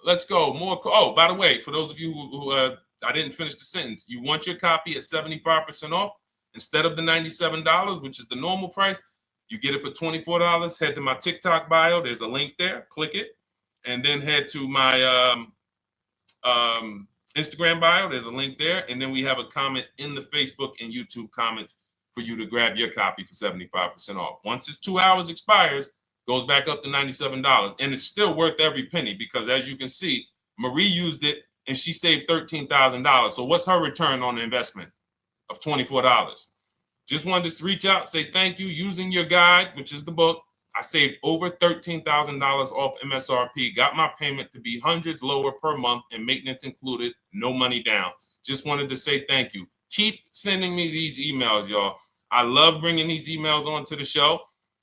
More. Oh, by the way, for those of you who I didn't finish the sentence, you want your copy at 75% off instead of the $97, which is the normal price. You get it for $24. Head to my TikTok bio. There's a link there. Click it, and then head to my Instagram bio. There's a link there, and then we have a comment in the Facebook and YouTube comments for you to grab your copy for 75% off. Once it's 2 hours expires, goes back up to $97, and it's still worth every penny because, as you can see, Marie used it and she saved $13,000. So what's her return on the investment of $24? Just wanted to reach out, say thank you. Using your guide, which is the book, I saved over $13,000 off MSRP, got my payment to be hundreds lower per month and maintenance included, no money down. Just wanted to say thank you. Keep sending me these emails, y'all. I love bringing these emails onto the show.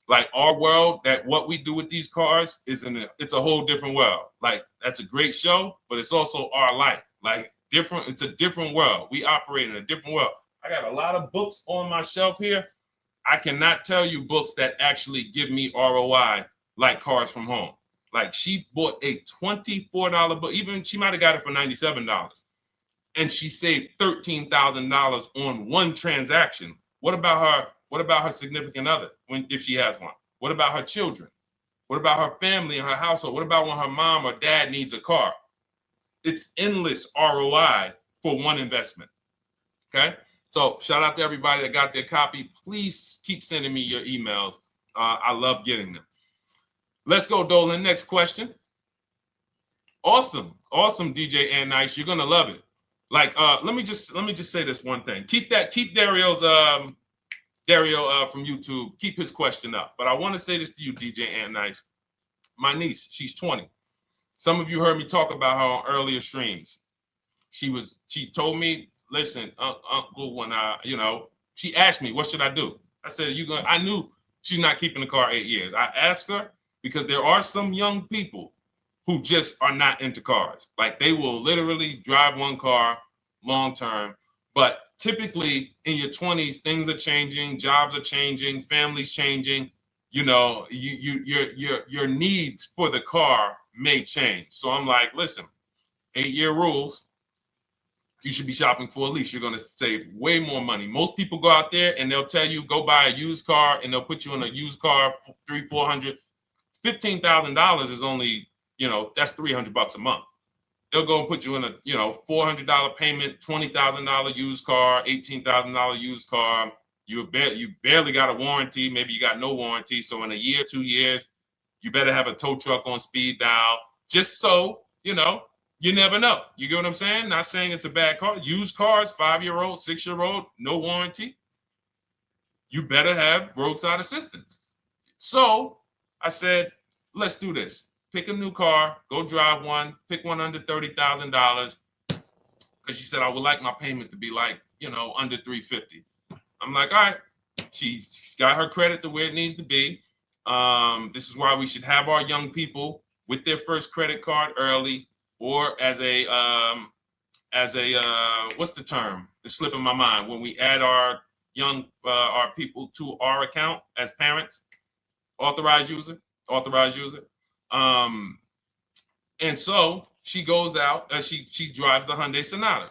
Like our world, that what we do with these cars it's a whole different world. Like that's a great show, but it's also our life. Like different, it's a different world. We operate in a different world. I got a lot of books on my shelf here. I cannot tell you books that actually give me ROI like Cars from Home. Like she bought a $24 book, even she might have got it for $97. And she saved $13,000 on one transaction. What about her? What about her significant other if she has one? What about her children? What about her family and her household? What about when her mom or dad needs a car? It's endless ROI for one investment. Okay. So shout out to everybody that got their copy. Please keep sending me your emails. I love getting them. Let's go, Dolan. Next question. Awesome, DJ and Nice. You're gonna love it. Like, let me just say this one thing. Keep Dario's Dario from YouTube. Keep his question up. But I want to say this to you, DJ and Nice. My niece, she's 20. Some of you heard me talk about her on earlier streams. She told me, listen, Uncle, when she asked me, what should I do? I said, I knew she's not keeping the car 8 years. I asked her because there are some young people who just are not into cars. Like they will literally drive one car long term. But typically in your 20s, things are changing, jobs are changing, families changing. Your needs for the car may change. So I'm like, listen, 8-year rules. You should be shopping for a lease. You're going to save way more money. Most people go out there and they'll tell you go buy a used car, and they'll put you in a used car for $300, $400, $15,000 is only, that's $300 a month. They'll go and put you in a, $400 payment, $20,000 used car, $18,000 used car. You barely got a warranty. Maybe you got no warranty. So in a year, 2 years, you better have a tow truck on speed dial, just so, you never know. You get what I'm saying? Not saying it's a bad car. Used cars, 5-year-old, 6-year-old, no warranty. You better have roadside assistance. So I said, let's do this. Pick a new car, go drive one, pick one under $30,000. Because she said, I would like my payment to be like, under $350. I'm like, all right. She's got her credit to where it needs to be. This is why we should have our young people with their first credit card early, or as a what's the term? It's slipping my mind. When we add our our people to our account as parents, authorized user. And so she goes out, she drives the Hyundai Sonata.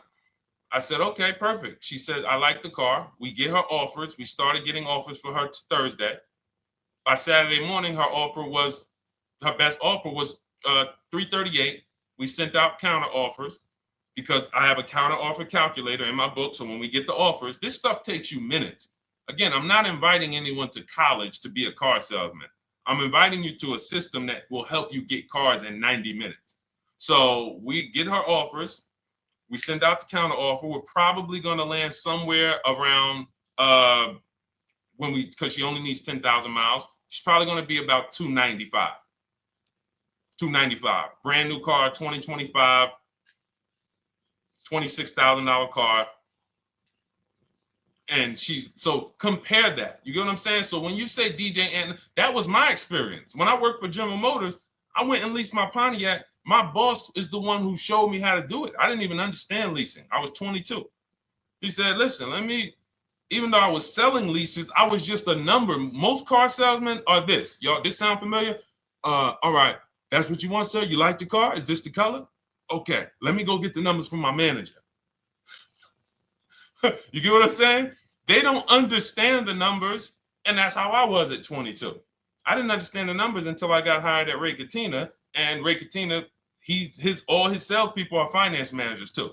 I said, okay, perfect. She said, I like the car. We get her offers. We started getting offers for her Thursday. By Saturday morning, her best offer was $338. We sent out counter offers because I have a counter offer calculator in my book. So when we get the offers, this stuff takes you minutes. Again, I'm not inviting anyone to college to be a car salesman. I'm inviting you to a system that will help you get cars in 90 minutes. So we get her offers. We send out the counter offer. We're probably going to land somewhere around because she only needs 10,000 miles. She's probably going to be about $295. Brand new car, 2025, $26,000 car. And so compare that. You get what I'm saying? So when you say DJ, and that was my experience. When I worked for General Motors, I went and leased my Pontiac. My boss is the one who showed me how to do it. I didn't even understand leasing. I was 22. He said, listen, even though I was selling leases, I was just a number. Most car salesmen are this. Y'all, this sound familiar? All right. That's what you want, sir? You like the car? Is this the color? Okay. Let me go get the numbers from my manager. You get what I'm saying? They don't understand the numbers. And that's how I was at 22. I didn't understand the numbers until I got hired at Ray Katina. And Ray Katina, all his salespeople are finance managers too.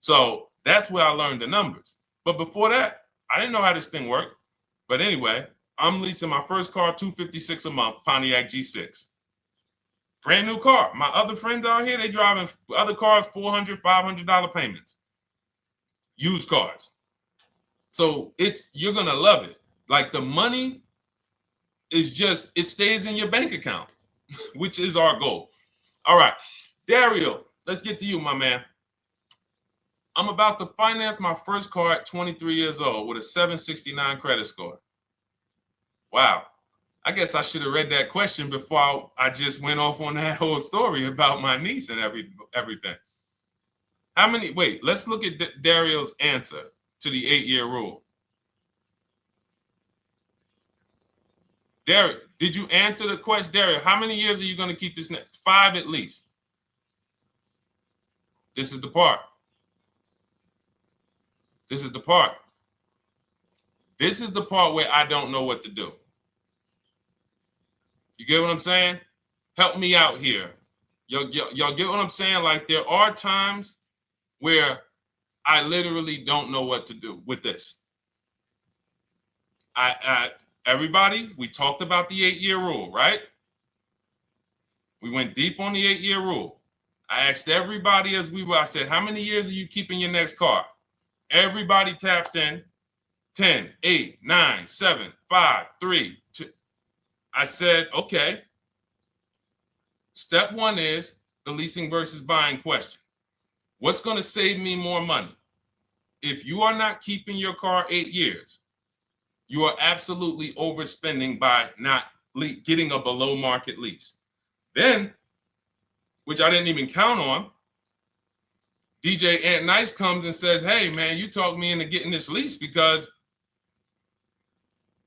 So that's where I learned the numbers. But before that, I didn't know how this thing worked. But anyway, I'm leasing my first car, $256 a month, Pontiac G6. Brand new car. My other friends out here, they driving other cars, $400, $500 payments. Used cars. So you're going to love it. Like the money is it stays in your bank account, which is our goal. All right. Dario, let's get to you, my man. I'm about to finance my first car at 23 years old with a 769 credit score. Wow. I guess I should have read that question before I just went off on that whole story about my niece and everything. Let's look at Dario's answer to the 8-year rule. Dario, did you answer the question? Dario, how many years are you going to keep this? 5 at least. This is the part. This is the part. This is the part where I don't know what to do. You get what I'm saying? Help me out here. Y'all get what I'm saying? Like there are times where I literally don't know what to do with this. Everybody, we talked about the 8-year rule, right? We went deep on the 8-year rule. I asked everybody I said, how many years are you keeping your next car? Everybody tapped in. 10, 8, 9, 7, 5, 3, 2. I said, okay. Step 1 is the leasing versus buying question. What's going to save me more money? If you are not keeping your car 8 years, you are absolutely overspending by not getting a below market lease. Then, which I didn't even count on, DJ Ant Nice comes and says, hey, man, you talked me into getting this lease because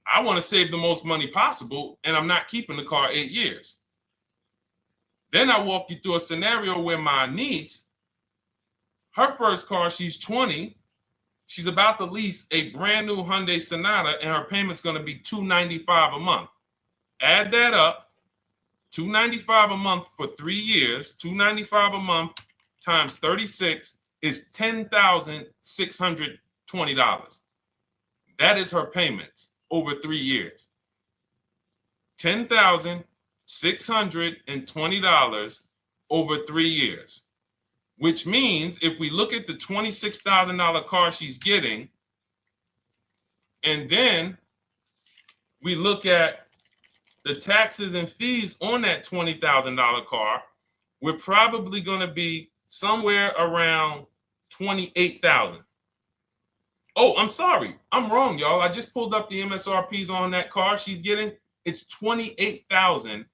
I want to save the most money possible, and I'm not keeping the car 8 years. Then I walk you through a scenario where my niece, her first car, she's 20. She's about to lease a brand new Hyundai Sonata, and her payment's going to be $295 a month. Add that up, $295 a month for 3 years, $295 a month times 36 is $10,620. That is her payments over 3 years. $10,620 over 3 years, which means if we look at the $26,000 car she's getting, and then we look at the taxes and fees on that $20,000 car, we're probably going to be somewhere around $28,000. Oh, I'm sorry. I'm wrong, y'all. I just pulled up the MSRPs on that car she's getting. It's $28,500.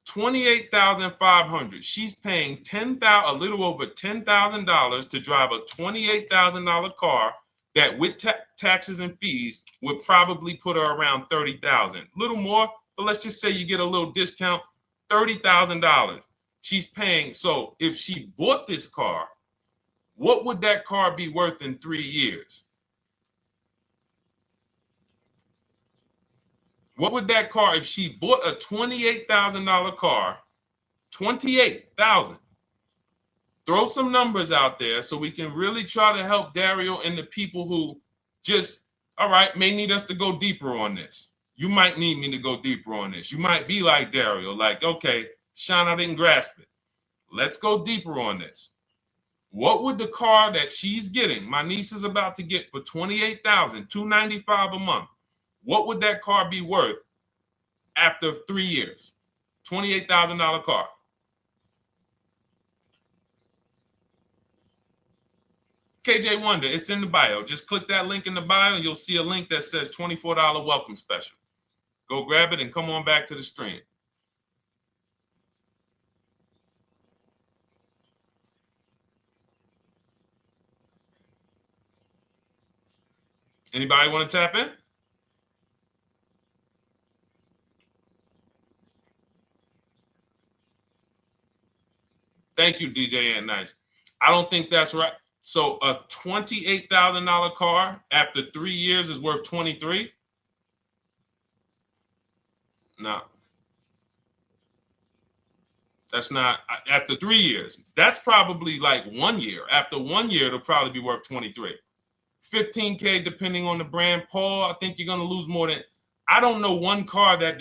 $28,500. She's paying a little over $10,000 to drive a $28,000 car that with taxes and fees would probably put her around $30,000. A little more, but let's just say you get a little discount, $30,000. She's paying. So if she bought this car, what would that car be worth in 3 years? What would that car, if she bought a $28,000 car, $28,000? Throw some numbers out there so we can really try to help Dario and the people who just, all right, may need us to go deeper on this. You might need me to go deeper on this. You might be like Dario, like, okay, Sean, I didn't grasp it. Let's go deeper on this. What would the car that she's getting, my niece is about to get for $28,000, $295 a month, what would that car be worth after 3 years? $28,000 car. KJ Wonder, it's in the bio. Just click that link in the bio and you'll see a link that says $24 welcome special. Go grab it and come on back to the stream. Anybody want to tap in? Thank you, DJ Ant Nice. I don't think that's right. So a $28,000 car after 3 years is worth 23? No. That's not after 3 years. That's probably like 1 year. After 1 year, it'll probably be worth 23. 15K depending on the brand. Paul, I think you're gonna lose more than. I don't know one car that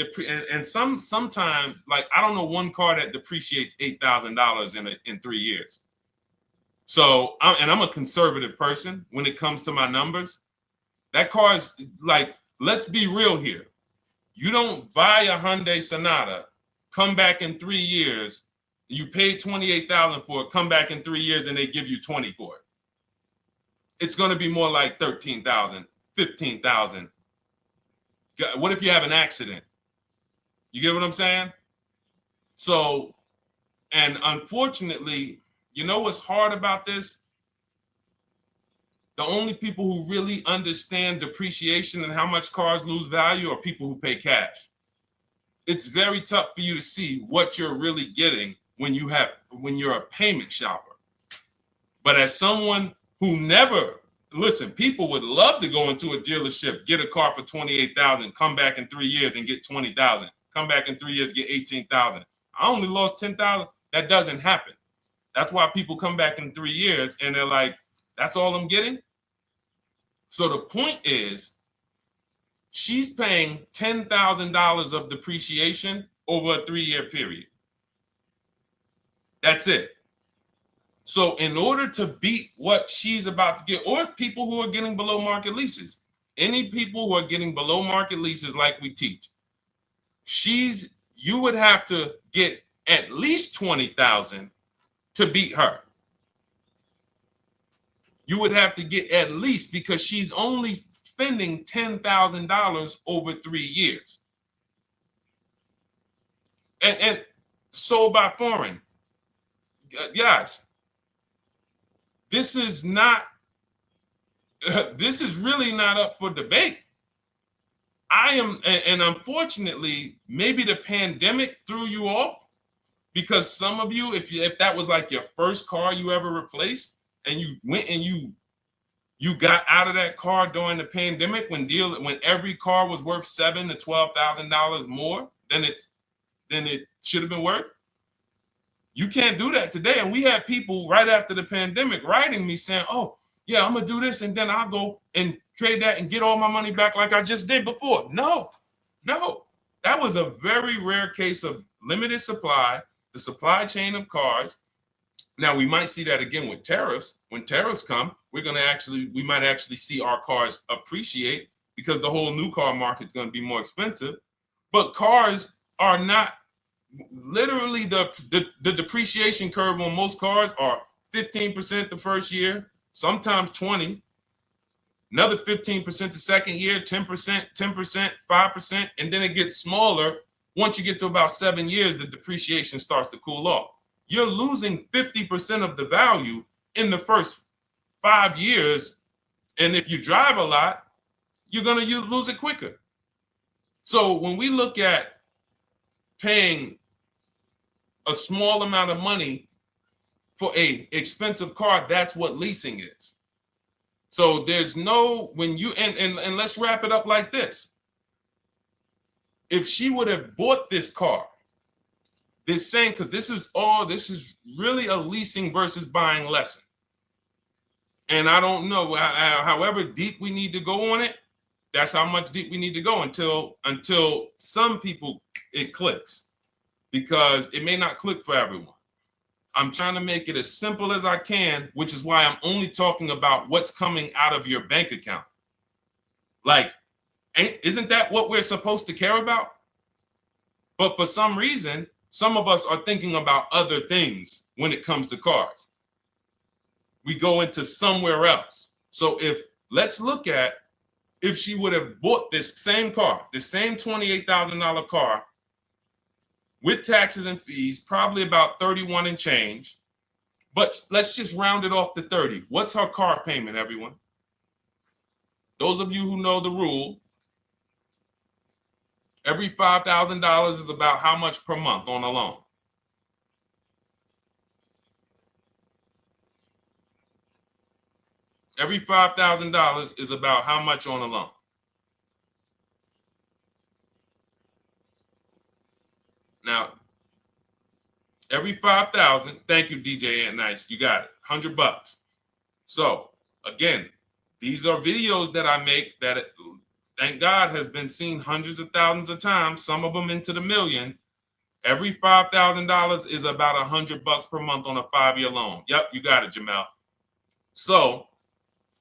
sometime like I don't know one car that depreciates $8,000 in 3 years. So I'm a conservative person when it comes to my numbers. That car is like, let's be real here. You don't buy a Hyundai Sonata, come back in 3 years, you pay $28,000 for it, come back in 3 years and they give you 20 for it. It's going to be more like 13,000, 15,000. What if you have an accident? You get what I'm saying? So, and unfortunately, you know what's hard about this? The only people who really understand depreciation and how much cars lose value are people who pay cash. It's very tough for you to see what you're really getting when you're a payment shopper. But as someone who never, listen, people would love to go into a dealership, get a car for $28,000, come back in 3 years and get $20,000, come back in 3 years, get $18,000. I only lost $10,000. That doesn't happen. That's why people come back in 3 years and they're like, that's all I'm getting. So the point is, she's paying $10,000 of depreciation over a 3-year period. That's it. So in order to beat what she's about to get, or people who are getting below market leases, any people who are getting below market leases like we teach, you would have to get at least 20,000 to beat her. You would have to get at least, because she's only spending $10,000 over 3 years. And sold by foreign. Guys, this is not, this is really not up for debate. And unfortunately, maybe the pandemic threw you off, because some of you, if that was like your first car you ever replaced, and you went and you got out of that car during the pandemic when every car was worth $7,000 to $12,000 more than it should have been worth. You can't do that today. And we had people right after the pandemic writing me saying, "Oh, yeah, I'm gonna do this, and then I'll go and trade that and get all my money back like I just did before." No, that was a very rare case of limited supply, the supply chain of cars. Now we might see that again with tariffs. When tariffs come, we might actually see our cars appreciate, because the whole new car market is going to be more expensive. But cars are not, literally the depreciation curve on most cars are 15% the first year, sometimes 20, another 15% the second year, 10%, 10%, 5%, and then it gets smaller. Once you get to about 7 years, the depreciation starts to cool off. You're losing 50% of the value in the first 5 years. And if you drive a lot, you're going to lose it quicker. So when we look at paying a small amount of money for a expensive car, that's what leasing is. So there's no, when you, and let's wrap it up like this. If she would have bought this car, this same, because this is really a leasing versus buying lesson. And I don't know, however deep we need to go on it, that's how much deep we need to go until some people it clicks, because it may not click for everyone. I'm trying to make it as simple as I can, which is why I'm only talking about what's coming out of your bank account. Like, isn't that what we're supposed to care about? But for some reason, some of us are thinking about other things when it comes to cars. We go into somewhere else. So let's look at, if she would have bought this same car, the same $28,000 car, with taxes and fees, probably about 31 and change. But let's just round it off to 30. What's her car payment, everyone? Those of you who know the rule, every $5,000 is about how much per month on a loan? Every $5,000 is about how much on a loan? Now, every 5,000, thank you, DJ Ant Nice, you got it, $100. So again, these are videos that I make that, thank God, has been seen hundreds of thousands of times, some of them into the million. Every $5,000 is about $100 per month on a 5-year loan. Yep, you got it, Jamel. So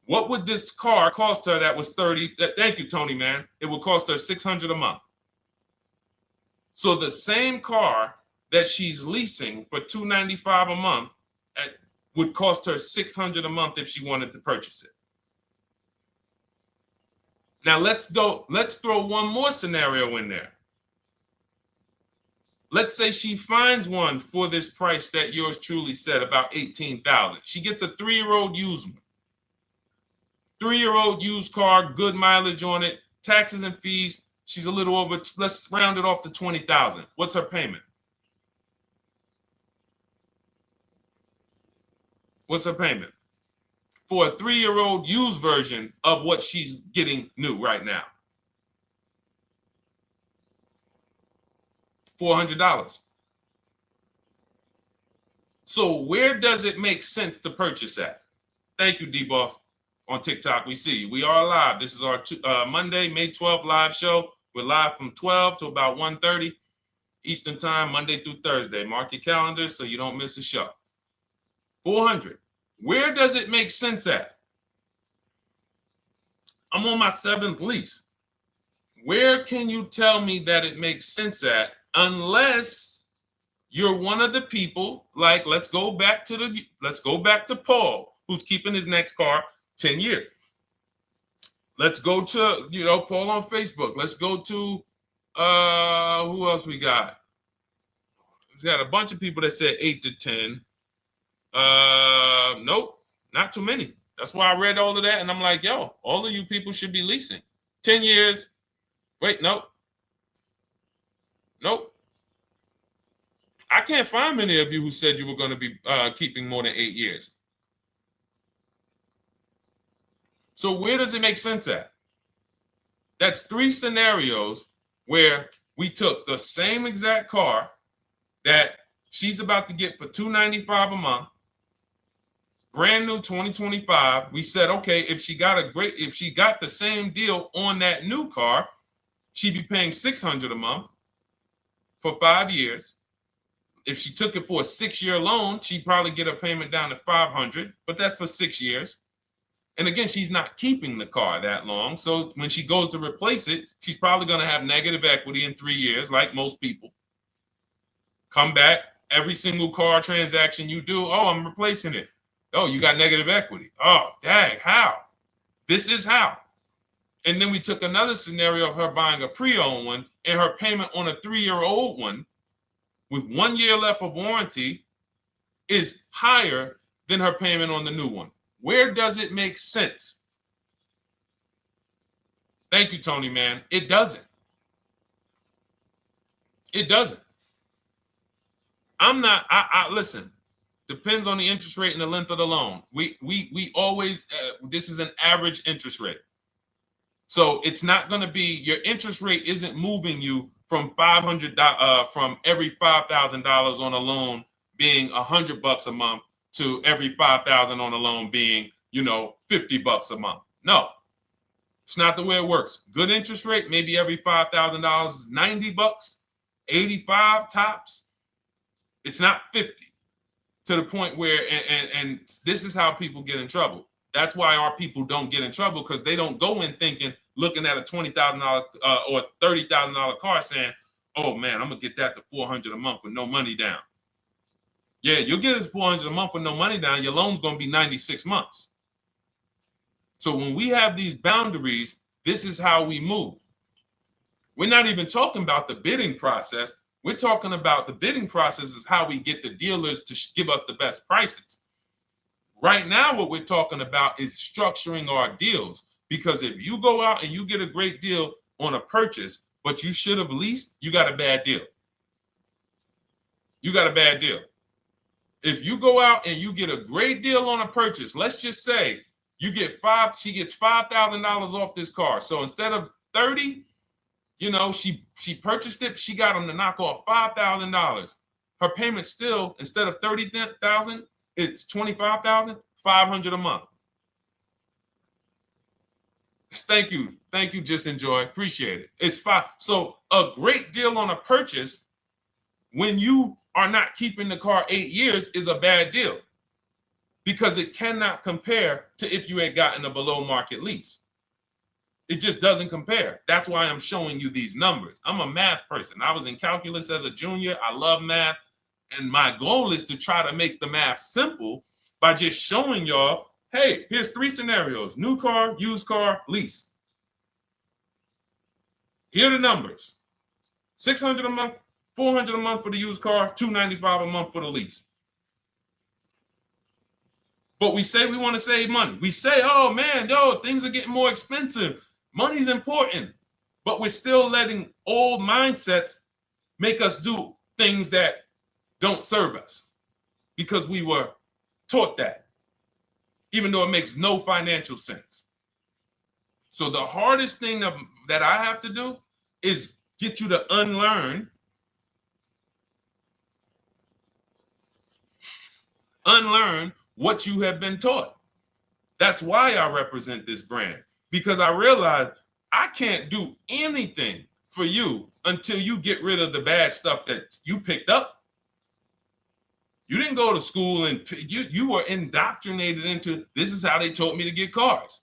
what would this car cost her that was 30? Thank you, Tony, man. It would cost her $600 a month. So the same car that she's leasing for $295 a month would cost her $600 a month if she wanted to purchase it. Now let's throw one more scenario in there. Let's say she finds one for this price that yours truly said, about $18,000. She gets a 3-year-old used one. 3-year-old used car, good mileage on it, taxes and fees. She's a little over, let's round it off to $20,000. What's her payment? What's her payment? For a 3-year-old used version of what she's getting new right now. $400. So where does it make sense to purchase at? Thank you, D-Boss. On TikTok, we see you. We are live. This is our Monday, May 12th live show. We're live from 12 to about 1:30 Eastern time, Monday through Thursday. Mark your calendar so you don't miss a show. 400. Where does it make sense at? I'm on my 7th lease. Where can you tell me that it makes sense at, unless you're one of the people, like, let's go back to Paul, who's keeping his next car 10 years. Let's go to, Paul on Facebook. Let's go to, who else we got? We got a bunch of people that said 8 to 10. Nope, not too many. That's why I read all of that, and I'm like, yo, all of you people should be leasing. 10 years. Wait, nope. I can't find many of you who said you were going to be keeping more than 8 years. So where does it make sense at? That's 3 scenarios where we took the same exact car that she's about to get for $295 a month, brand new 2025. We said, okay, if she got the same deal on that new car, she'd be paying $600 a month for 5 years. If she took it for a 6-year loan, she'd probably get a payment down to $500, but that's for 6 years. And again, she's not keeping the car that long. So when she goes to replace it, she's probably going to have negative equity in 3 years, like most people. Come back, every single car transaction you do, oh, I'm replacing it. Oh, you got negative equity. Oh, dang, how? This is how. And then we took another scenario of her buying a pre-owned one, and her payment on a 3-year-old one with 1 year left of warranty is higher than her payment on the new one. Where does it make sense? Thank you, Tony, man. It doesn't. It doesn't. Listen, depends on the interest rate and the length of the loan. We always, this is an average interest rate. So it's not going to be, your interest rate isn't moving you from from every $5,000 on a loan being $100 a month to every $5,000 on a loan being, $50 a month. No, it's not the way it works. Good interest rate, maybe every $5,000 is $90, 85 tops. It's not 50, to the point where, and this is how people get in trouble. That's why our people don't get in trouble, because they don't go in thinking, looking at a $20,000 or $30,000 car saying, oh man, I'm gonna get that to $400 a month with no money down. Yeah, you'll get it to $400 a month with no money down. Your loan's gonna be 96 months. So when we have these boundaries, this is how we move. We're not even talking about the bidding process. We're talking about the bidding process is how we get the dealers to give us the best prices. Right now, what we're talking about is structuring our deals. Because if you go out and you get a great deal on a purchase, but you should have leased, you got a bad deal. You got a bad deal. If you go out and you get a great deal on a purchase, let's just say she gets $5,000 off this car. So instead of 30, she purchased it, she got them to knock off $5,000. Her payment still, instead of $30,000, it's $25,000, $500 a month. Thank you, Just Enjoy, appreciate it. It's fine. So a great deal on a purchase, when you are not keeping the car 8 years, is a bad deal, because it cannot compare to if you had gotten a below market lease. It just doesn't compare. That's why I'm showing you these numbers. I'm a math person. I was in calculus as a junior. I love math. And my goal is to try to make the math simple by just showing y'all, hey, here's 3 scenarios: new car, used car, lease. Here are the numbers: $600 a month, $400 a month for the used car, $295 a month for the lease. But we say we want to save money. We say, oh man, things are getting more expensive. Money's important. But we're still letting old mindsets make us do things that don't serve us, because we were taught that, even though it makes no financial sense. So the hardest thing that I have to do is get you to unlearn what you have been taught. That's why I represent this brand, because I realize I can't do anything for you until you get rid of the bad stuff that you picked up. You didn't go to school and you were indoctrinated into, this is how they taught me to get cars,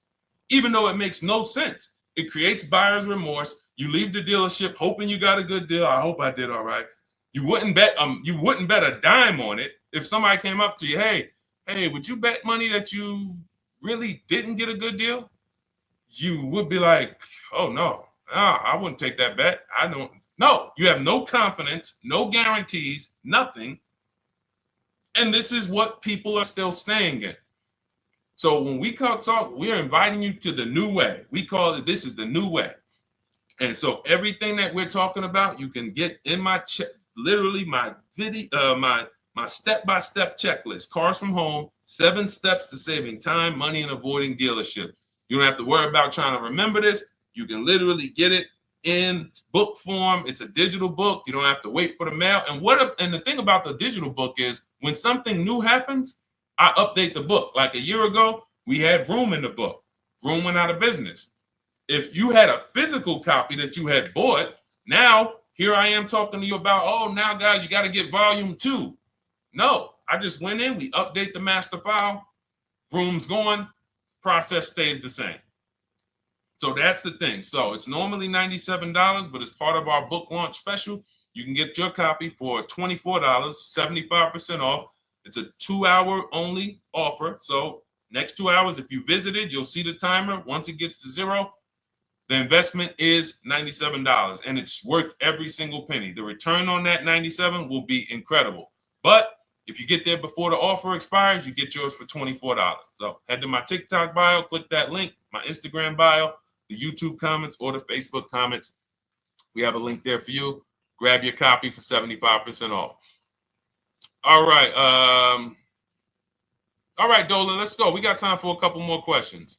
even though it makes no sense. It creates buyer's remorse. You leave the dealership hoping you got a good deal. I hope I did all right. You wouldn't bet a dime on it. If somebody came up to you, hey, would you bet money that you really didn't get a good deal? You would be like, oh no, I wouldn't take that bet. I don't. No, you have no confidence, no guarantees, nothing. And this is what people are still staying in. So when we talk, we're inviting you to the new way. We call it, this is the new way. And so everything that we're talking about, you can get in my literally my video, my step-by-step checklist. Cars from Home, 7 steps to saving time, money, and avoiding dealership. You don't have to worry about trying to remember this. You can literally get it in book form. It's a digital book. You don't have to wait for the mail. And the thing about the digital book is when something new happens, I update the book. Like a year ago, we had Vroom in the book. Vroom went out of business. If you had a physical copy that you had bought, now here I am talking to you about, oh, now guys, you got to get volume 2. No, I just went in, we update the master file, Vroom's going, process stays the same. So that's the thing. So it's normally $97, but as part of our book launch special, you can get your copy for $24, 75% off. It's a 2-hour only offer. So next 2 hours, if you visited, you'll see the timer. Once it gets to 0, the investment is $97, and it's worth every single penny. The return on that $97 will be incredible. But if you get there before the offer expires, you get yours for $24. So head to my TikTok bio, click that link, my Instagram bio, the YouTube comments, or the Facebook comments. We have a link there for you. Grab your copy for 75% off. All right. All right, Dolan, let's go. We got time for a couple more questions.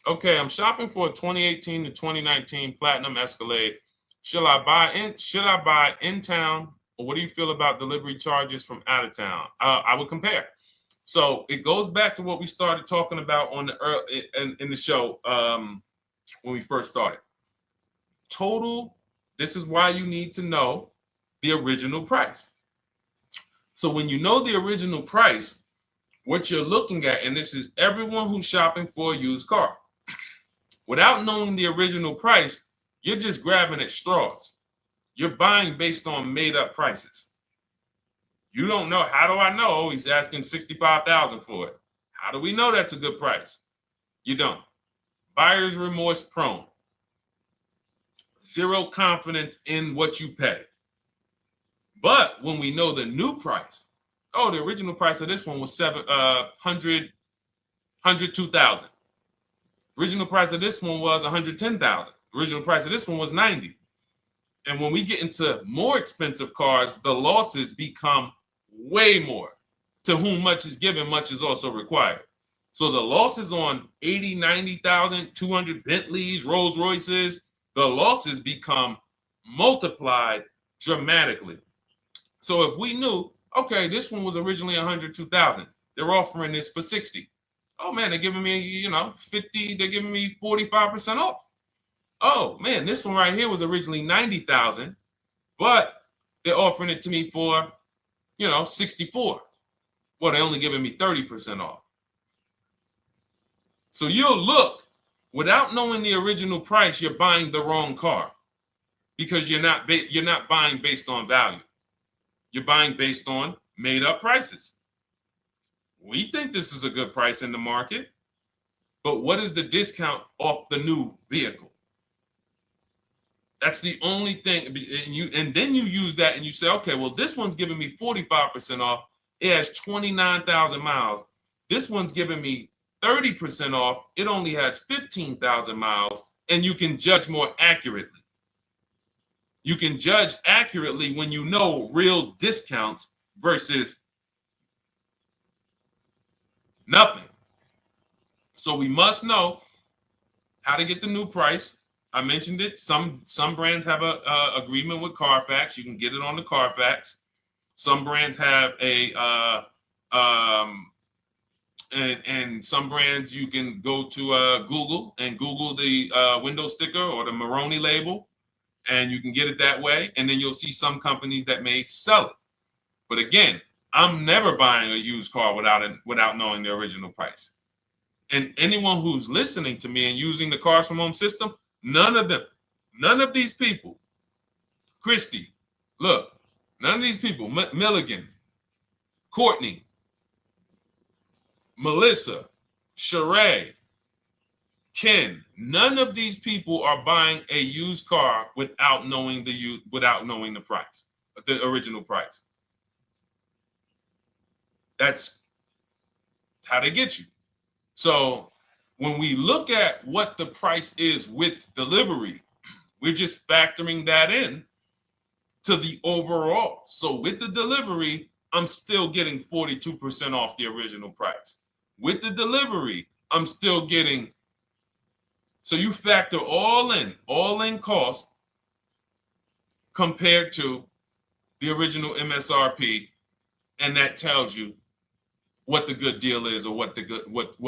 Okay, I'm shopping for a 2018 to 2019 Platinum Escalade. Should I buy in town, or what do you feel about delivery charges from out of town? I would compare. So it goes back to what we started talking about on in the show when we first started. Total. This is why you need to know the original price. So when you know the original price, what you're looking at, and this is everyone who's shopping for a used car. Without knowing the original price, you're just grabbing at straws. You're buying based on made up prices. You don't know. How do I know? Oh, he's asking $65,000 for it. How do we know that's a good price? You don't. Buyer's remorse prone. Zero confidence in what you pay. But when we know the new price, oh, the original price of this one was $102,000. Original price of this one was $110,000. Original price of this one was $90,000. And when we get into more expensive cars, the losses become way more. To whom much is given, much is also required. So the losses on 80, 90,000, 200 Bentleys, Rolls Royces, the losses become multiplied dramatically. So if we knew, okay, this one was originally $102,000, they're offering this for $60,000. Oh man, they're giving me, 50, they're giving me 45% off. Oh man, this one right here was originally $90,000, but they're offering it to me for, $64,000. Well, they're only giving me 30% off. So you'll look, without knowing the original price, you're buying the wrong car because you're not buying based on value. You're buying based on made up prices. We think this is a good price in the market, but what is the discount off the new vehicle? That's the only thing. And then you use that and you say, okay, well, this one's giving me 45% off. It has 29,000 miles. This one's giving me 30% off. It only has 15,000 miles, and you can judge more accurately. You can judge accurately when you know real discounts versus nothing. So we must know how to get the new price. I mentioned it. Some brands have a agreement with Carfax. You can get it on the Carfax. Some brands have and some brands you can go to Google and Google the window sticker or the Maroney label, and you can get it that way. And then you'll see some companies that may sell it. But again, I'm never buying a used car without knowing the original price. And anyone who's listening to me and using the Cars from Home system, none of these people, Christy, look, none of these people, Milligan, Courtney, Melissa, Sheree, Ken, none of these people are buying a used car without knowing the price, the original price. That's how they get you. So when we look at what the price is with delivery, we're just factoring that in to the overall. So with the delivery, I'm still getting 42% off the original price. With the delivery, I'm still getting, so you factor all in cost compared to the original MSRP, and that tells you what the good deal is or what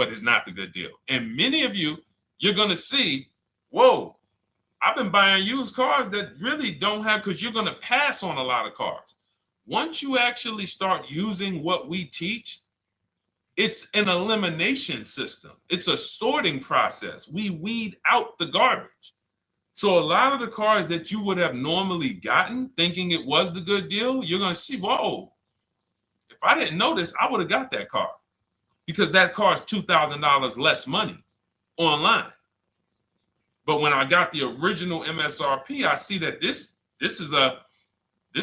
is not the good deal. And many of you, you're gonna see, whoa, I've been buying used cars that really don't have, because you're gonna pass on a lot of cars. Once you actually start using what we teach, it's an elimination system. It's a sorting process. We weed out the garbage. So a lot of the cars that you would have normally gotten thinking it was the good deal, you're gonna see, whoa, if I didn't know this, I would have got that car, because that car is $2,000 less money online. But when I got the original MSRP, I see that this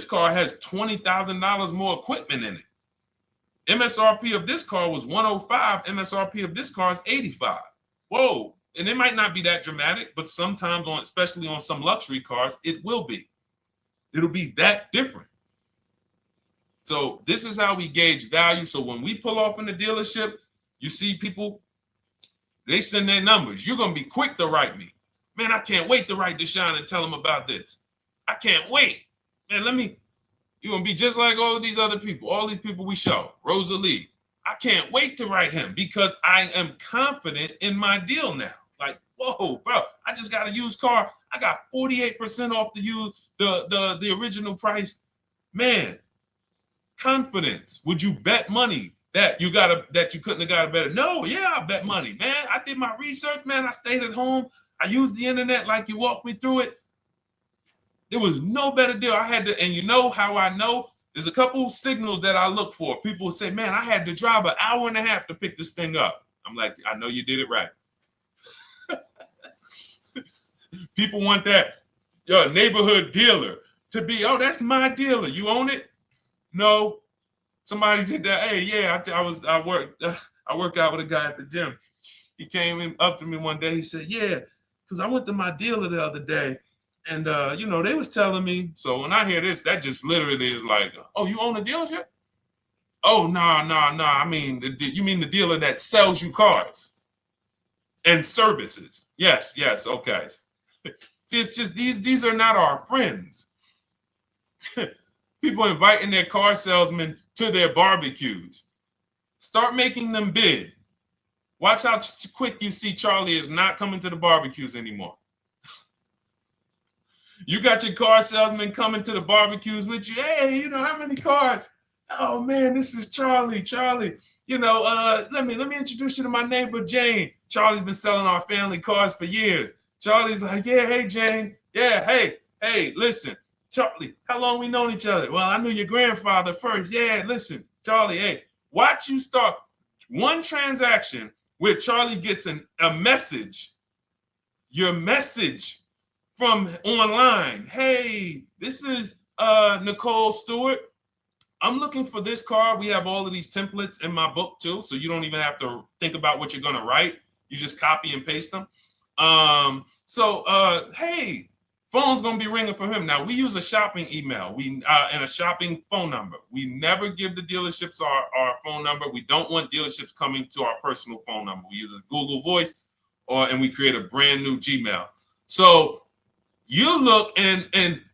car has $20,000 more equipment in it. MSRP of this car was 105. MSRP of this car is 85. Whoa. And it might not be that dramatic, but sometimes especially on some luxury cars, it will be. It'll be that different. So this is how we gauge value. So when we pull off in the dealership, you see people, they send their numbers. You're going to be quick to write me. Man, I can't wait to write Deshone and tell him about this. I can't wait. Man, you're going to be just like all of these other people, all these people we show. Rosalie, I can't wait to write him because I am confident in my deal now. Like, whoa, bro, I just got a used car. I got 48% off the original price. Man, confidence. Would you bet money that you couldn't have got a better? No, yeah, I bet money, man. I did my research, man. I stayed at home. I used the internet like you walked me through it. There was no better deal. I had to, and you know how I know? There's a couple signals that I look for. People will say, man, I had to drive an hour and a half to pick this thing up. I'm like, I know you did it right. People want that neighborhood dealer to be, oh, that's my dealer. You own it? No. Somebody did that. Hey, yeah, I work out with a guy at the gym. He came up to me one day. He said, yeah, because I went to my dealer the other day. And, they was telling me. So when I hear this, that just literally is like, oh, you own a dealership? Oh, no. I mean, you mean the dealer that sells you cars and services? Yes. Okay. See, it's just these are not our friends. People inviting their car salesmen to their barbecues. Start making them bid. Watch how quick you see Charlie is not coming to the barbecues anymore. You got your car salesman coming to the barbecues with you. Hey, how many cars? Oh man, this is Charlie. Charlie, let me introduce you to my neighbor Jane. Charlie's been selling our family cars for years. Charlie's like, yeah, hey Jane. Yeah, hey, listen, Charlie, how long we known each other? Well, I knew your grandfather first. Yeah, listen, Charlie, hey, watch you start one transaction where Charlie gets a message, your message from online. Hey, this is Nicole Stewart. I'm looking for this car. We have all of these templates in my book too, so you don't even have to think about what you're gonna write. You just copy and paste them. Hey, phone's gonna be ringing for him. Now we use a shopping email, and a shopping phone number. We never give the dealerships our phone number. We don't want dealerships coming to our personal phone number. We use a Google Voice, and we create a brand new Gmail. So you look, and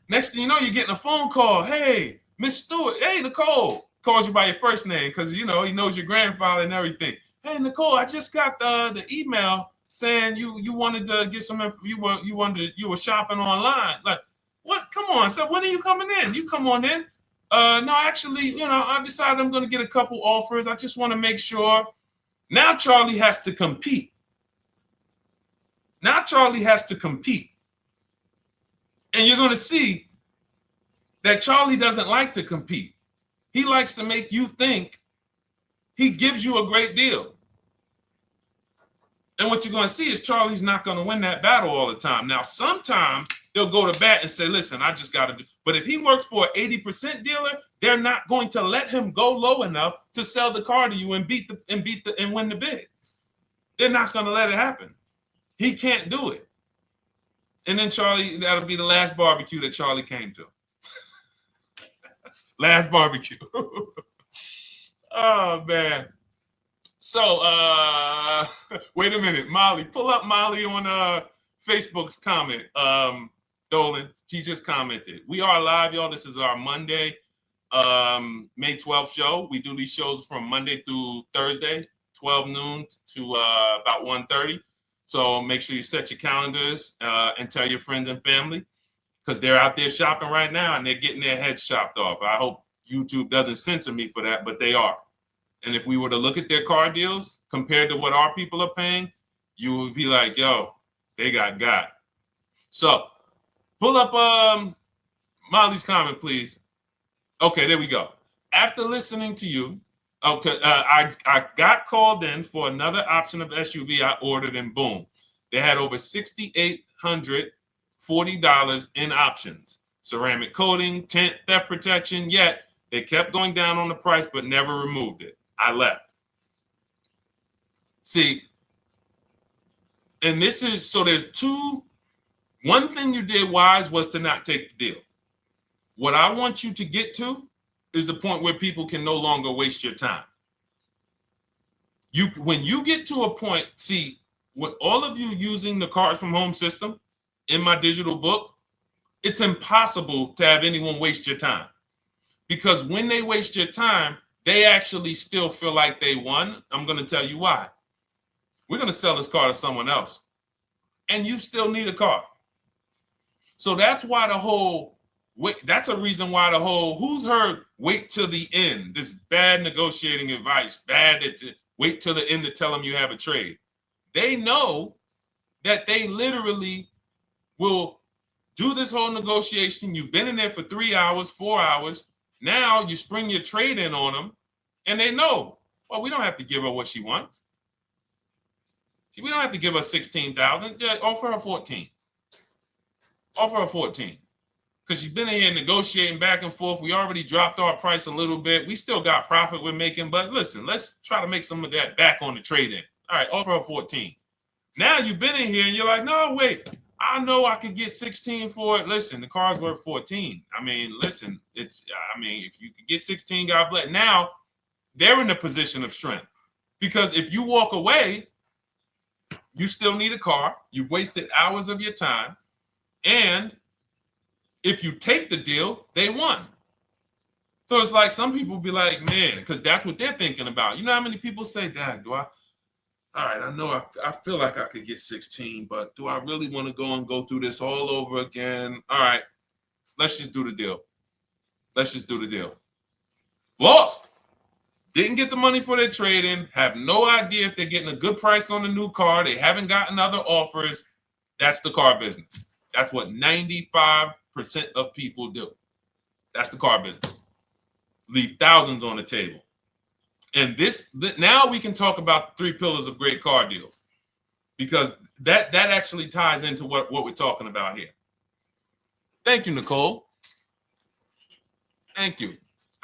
next thing you know, you're getting a phone call. Hey, Miss Stewart. Hey, Nicole. Calls you by your first name because he knows your grandfather and everything. Hey, Nicole, I just got the email saying you wanted to get some info. You were shopping online. Like, what? Come on. So when are you coming in? You come on in. No, actually, I decided I'm going to get a couple offers. I just want to make sure Now Charlie has to compete. Now Charlie has to compete. And you're going to see that Charlie doesn't like to compete. He likes to make you think he gives you a great deal. And what you're going to see is Charlie's not going to win that battle all the time. Now, sometimes they'll go to bat and say, listen, I just got to do. But if he works for an 80% dealer, they're not going to let him go low enough to sell the car to you and win the bid. They're not going to let it happen. He can't do it. And then Charlie, that'll be the last barbecue that Charlie came to. Last barbecue. Oh, man. So, wait a minute, Molly. Pull up Molly on Facebook's comment. Dolan, she just commented. We are live, y'all. This is our Monday, May 12th show. We do these shows from Monday through Thursday, 12 noon to about 1:30. So make sure you set your calendars and tell your friends and family, because they're out there shopping right now and they're getting their heads chopped off. I hope YouTube doesn't censor me for that, but they are. And if we were to look at their car deals compared to what our people are paying, you would be like, yo, they got. So pull up Molly's comment, please. Okay, there we go. After listening to you, okay, I got called in for another option of SUV I ordered, and boom, they had over $6,840 in options. Ceramic coating, tint, theft protection, yet they kept going down on the price but never removed it. I left. See, and this is, so there's one thing you did wise was to not take the deal. What I want you to get to is the point where people can no longer waste your time. When you get to a point, see, with all of you using the Cars from Home system in my digital book, it's impossible to have anyone waste your time. Because when they waste your time, they actually still feel like they won. I'm going to tell you why. We're going to sell this car to someone else, and you still need a car. So that's why that's a reason why who's heard wait till the end, this bad negotiating advice, wait till the end to tell them you have a trade. They know that they literally will do this whole negotiation. You've been in there for 3 hours, 4 hours. Now you spring your trade in on them, and they know, well, we don't have to give her what she wants. We don't have to give her 16,000. Yeah, offer her 14. Offer her 14. Because she's been in here negotiating back and forth. We already dropped our price a little bit. We still got profit we're making, but listen, let's try to make some of that back on the trade-in. All right, offer her 14. Now you've been in here and you're like, no, wait, I know I could get 16 for it. Listen, the car's worth 14. I mean, listen, if you could get 16, God bless. Now they're in a position of strength, because if you walk away, you still need a car. You've wasted hours of your time. And if you take the deal, they won. So it's like some people be like, man, because that's what they're thinking about. You know how many people say, Dad, all right, I know I feel like I could get 16, but do I really want to go through this all over again? All right, let's just do the deal. Let's just do the deal. Lost. Didn't get the money for their trade-in. Have no idea if they're getting a good price on the new car. They haven't gotten other offers. That's the car business. That's what 95% of people do. That's the car business. Leave thousands on the table. And now we can talk about the 3 pillars of great car deals, because that actually ties into what we're talking about here. Thank you, Nicole. Thank you.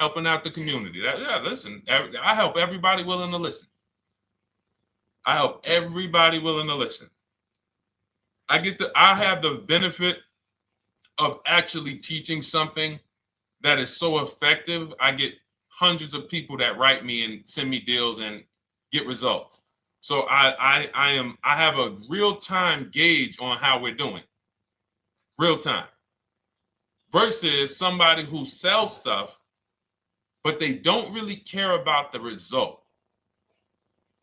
Helping out the community. Listen, I help everybody willing to listen. I help everybody willing to listen. I have the benefit of actually teaching something that is so effective. I get hundreds of people that write me and send me deals and get results. So I have a real-time gauge on how we're doing. Real time. Versus somebody who sells stuff, but they don't really care about the result.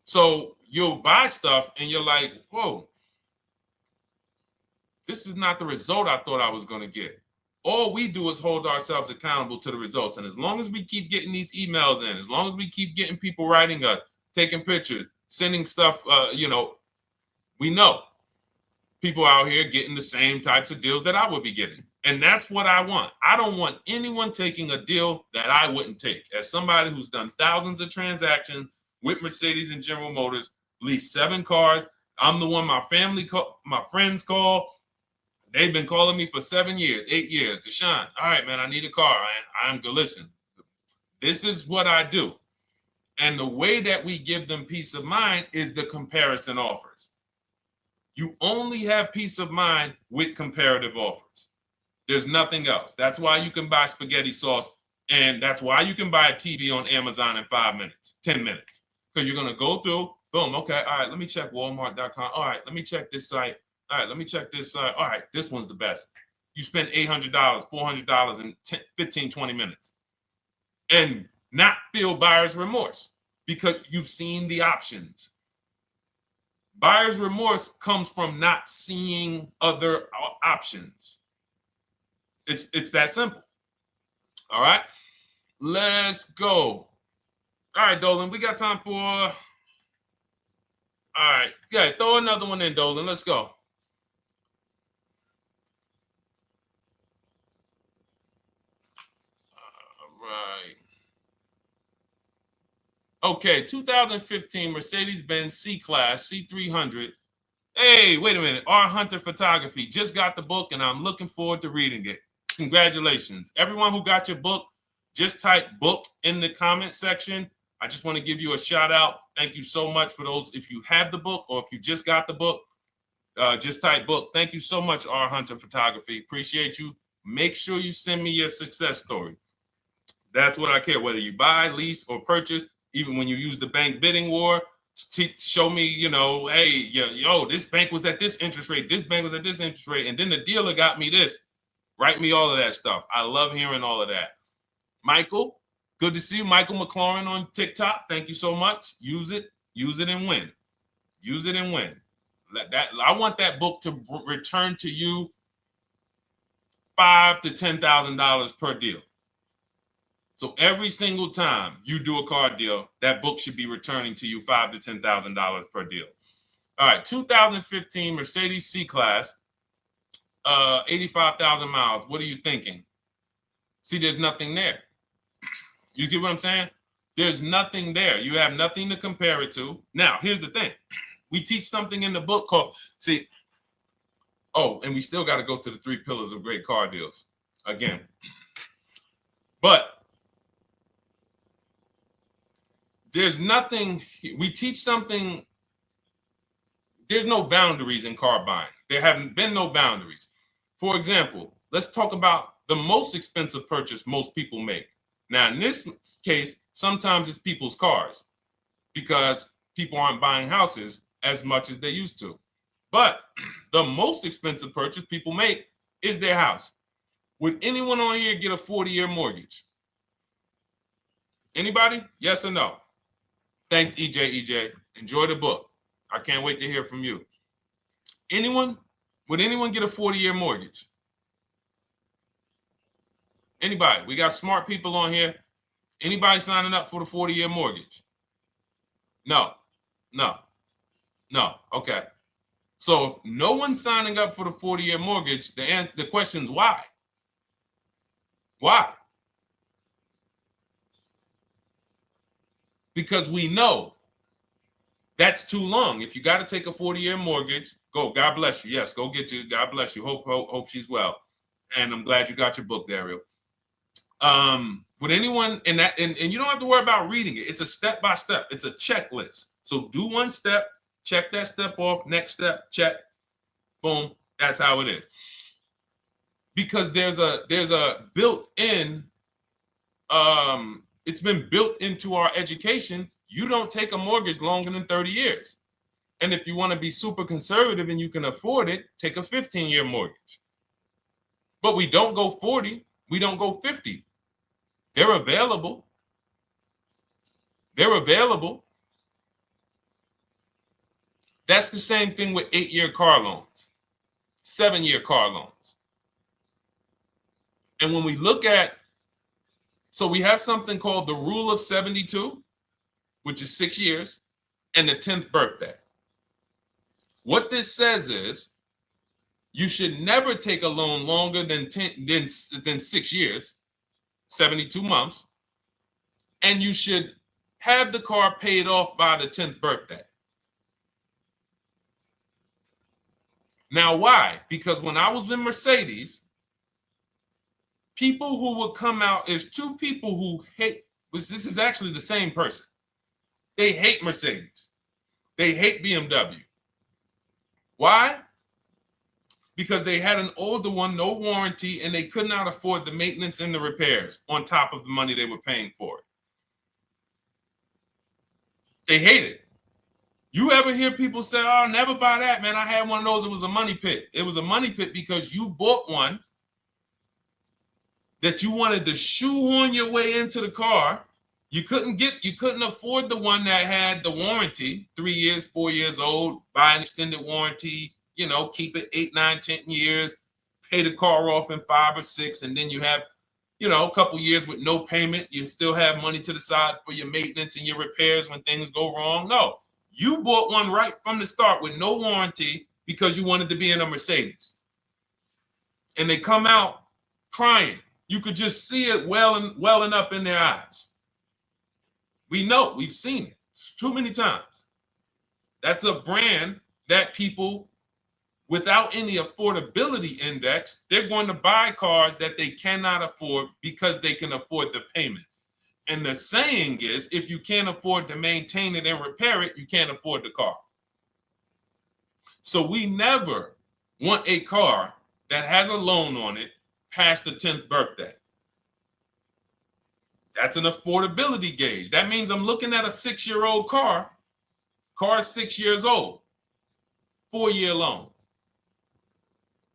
So you'll buy stuff and you're like, whoa, this is not the result I thought I was going to get. All we do is hold ourselves accountable to the results. And as long as we keep getting these emails in, as long as we keep getting people writing us, taking pictures, sending stuff, we know people out here getting the same types of deals that I would be getting. And that's what I want. I don't want anyone taking a deal that I wouldn't take. As somebody who's done thousands of transactions with Mercedes and General Motors, leased 7 cars, I'm the one my my friends call. They've been calling me for 7 years, 8 years. Deshone, all right, man, I need a car. I'm good. Listen, this is what I do. And the way that we give them peace of mind is the comparison offers. You only have peace of mind with comparative offers. There's nothing else. That's why you can buy spaghetti sauce, and that's why you can buy a TV on Amazon in 5 minutes, 10 minutes. Because you're going to go through, boom, okay, all right, let me check Walmart.com. All right, let me check this site. All right, let me check this site. All right, this one's the best. You spend $800, $400 in 15, 20 minutes. And not feel buyer's remorse because you've seen the options. Buyer's remorse comes from not seeing other options. It's that simple. All right, let's go. All right, Dolan, we got time for. All right, yeah, throw another one in, Dolan. Let's go. All right. Okay, 2015 Mercedes-Benz C-Class C300. Hey, wait a minute. R. Hunter Photography just got the book, and I'm looking forward to reading it. Congratulations. Everyone who got your book, just type book in the comment section. I just want to give you a shout out. Thank you so much for those. If you have the book or if you just got the book, just type book. Thank you so much, R. Hunter Photography. Appreciate you. Make sure you send me your success story. That's what I care, whether you buy, lease, or purchase. Even when you use the bank bidding war, show me, hey, yo, this bank was at this interest rate, this bank was at this interest rate, and then the dealer got me this. Write me all of that stuff. I love hearing all of that. Michael, good to see you. Michael McLaurin on TikTok. Thank you so much. Use it and win. Use it and win. I want that book to return to you $5,000 to $10,000 per deal. So every single time you do a car deal, that book should be returning to you $5,000 to $10,000 per deal. All right, 2015 Mercedes C-Class, 85,000 miles. What are you thinking? See, there's nothing there. You get what I'm saying? There's nothing there. You have nothing to compare it to. Now, here's the thing. We teach something in the book called, and we still got to go to the 3 pillars of great car deals again. But there's nothing, we teach something, there's no boundaries in car buying. There haven't been no boundaries. For example, let's talk about the most expensive purchase most people make. Now, in this case, sometimes it's people's cars because people aren't buying houses as much as they used to. But the most expensive purchase people make is their house. Would anyone on here get a 40-year mortgage? Anybody? Yes or no? Thanks, EJ. Enjoy the book. I can't wait to hear from you. Anyone? Would anyone get a 40-year mortgage? Anybody? We got smart people on here. Anybody signing up for the 40-year mortgage? No. Okay. So if no one's signing up for the 40-year mortgage, the question is why? Why? Because we know that's too long. If you got to take a 40-year mortgage, go. God bless you. Yes, go get you. God bless you. Hope she's well. And I'm glad you got your book, Daryl. Would anyone and you don't have to worry about reading it. It's a step by step. It's a checklist. So do one step, check that step off. Next step, check. Boom. That's how it is. Because there's a built-in. It's been built into our education. You don't take a mortgage longer than 30 years. And if you want to be super conservative and you can afford it, take a 15-year mortgage. But we don't go 40. We don't go 50. They're available. That's the same thing with 8-year car loans, 7-year car loans. And when we look at, so we have something called the rule of 72, which is 6 years. and the 10th birthday. What this says is you should never take a loan longer than 6 years, 72 months, and you should have the car paid off by the 10th birthday. Now, why? Because when I was in Mercedes, people who would come out, is two people who hate, this is actually the same person. They hate Mercedes. They hate BMW. Why? Because they had an older one, no warranty, and they could not afford the maintenance and the repairs on top of the money they were paying for it. They hate it. You ever hear people say, oh, never buy that, man. I had one of those. It was a money pit. It was a money pit because you bought one that you wanted to shoehorn your way into the car. You couldn't afford the one that had the warranty, 3 years, 4 years old, buy an extended warranty, keep it 8, 9, 10 years, pay the car off in 5 or 6, and then you have, a couple years with no payment. You still have money to the side for your maintenance and your repairs when things go wrong. No, you bought one right from the start with no warranty because you wanted to be in a Mercedes. And they come out crying. You could just see it welling up in their eyes. We know, we've seen it too many times. That's a brand that people without any affordability index, they're going to buy cars that they cannot afford because they can afford the payment. And the saying is, if you can't afford to maintain it and repair it, you can't afford the car. So we never want a car that has a loan on it past the 10th birthday. That's an affordability gauge. That means I'm looking at a 6-year-old car. Car is 6 years old, 4-year loan.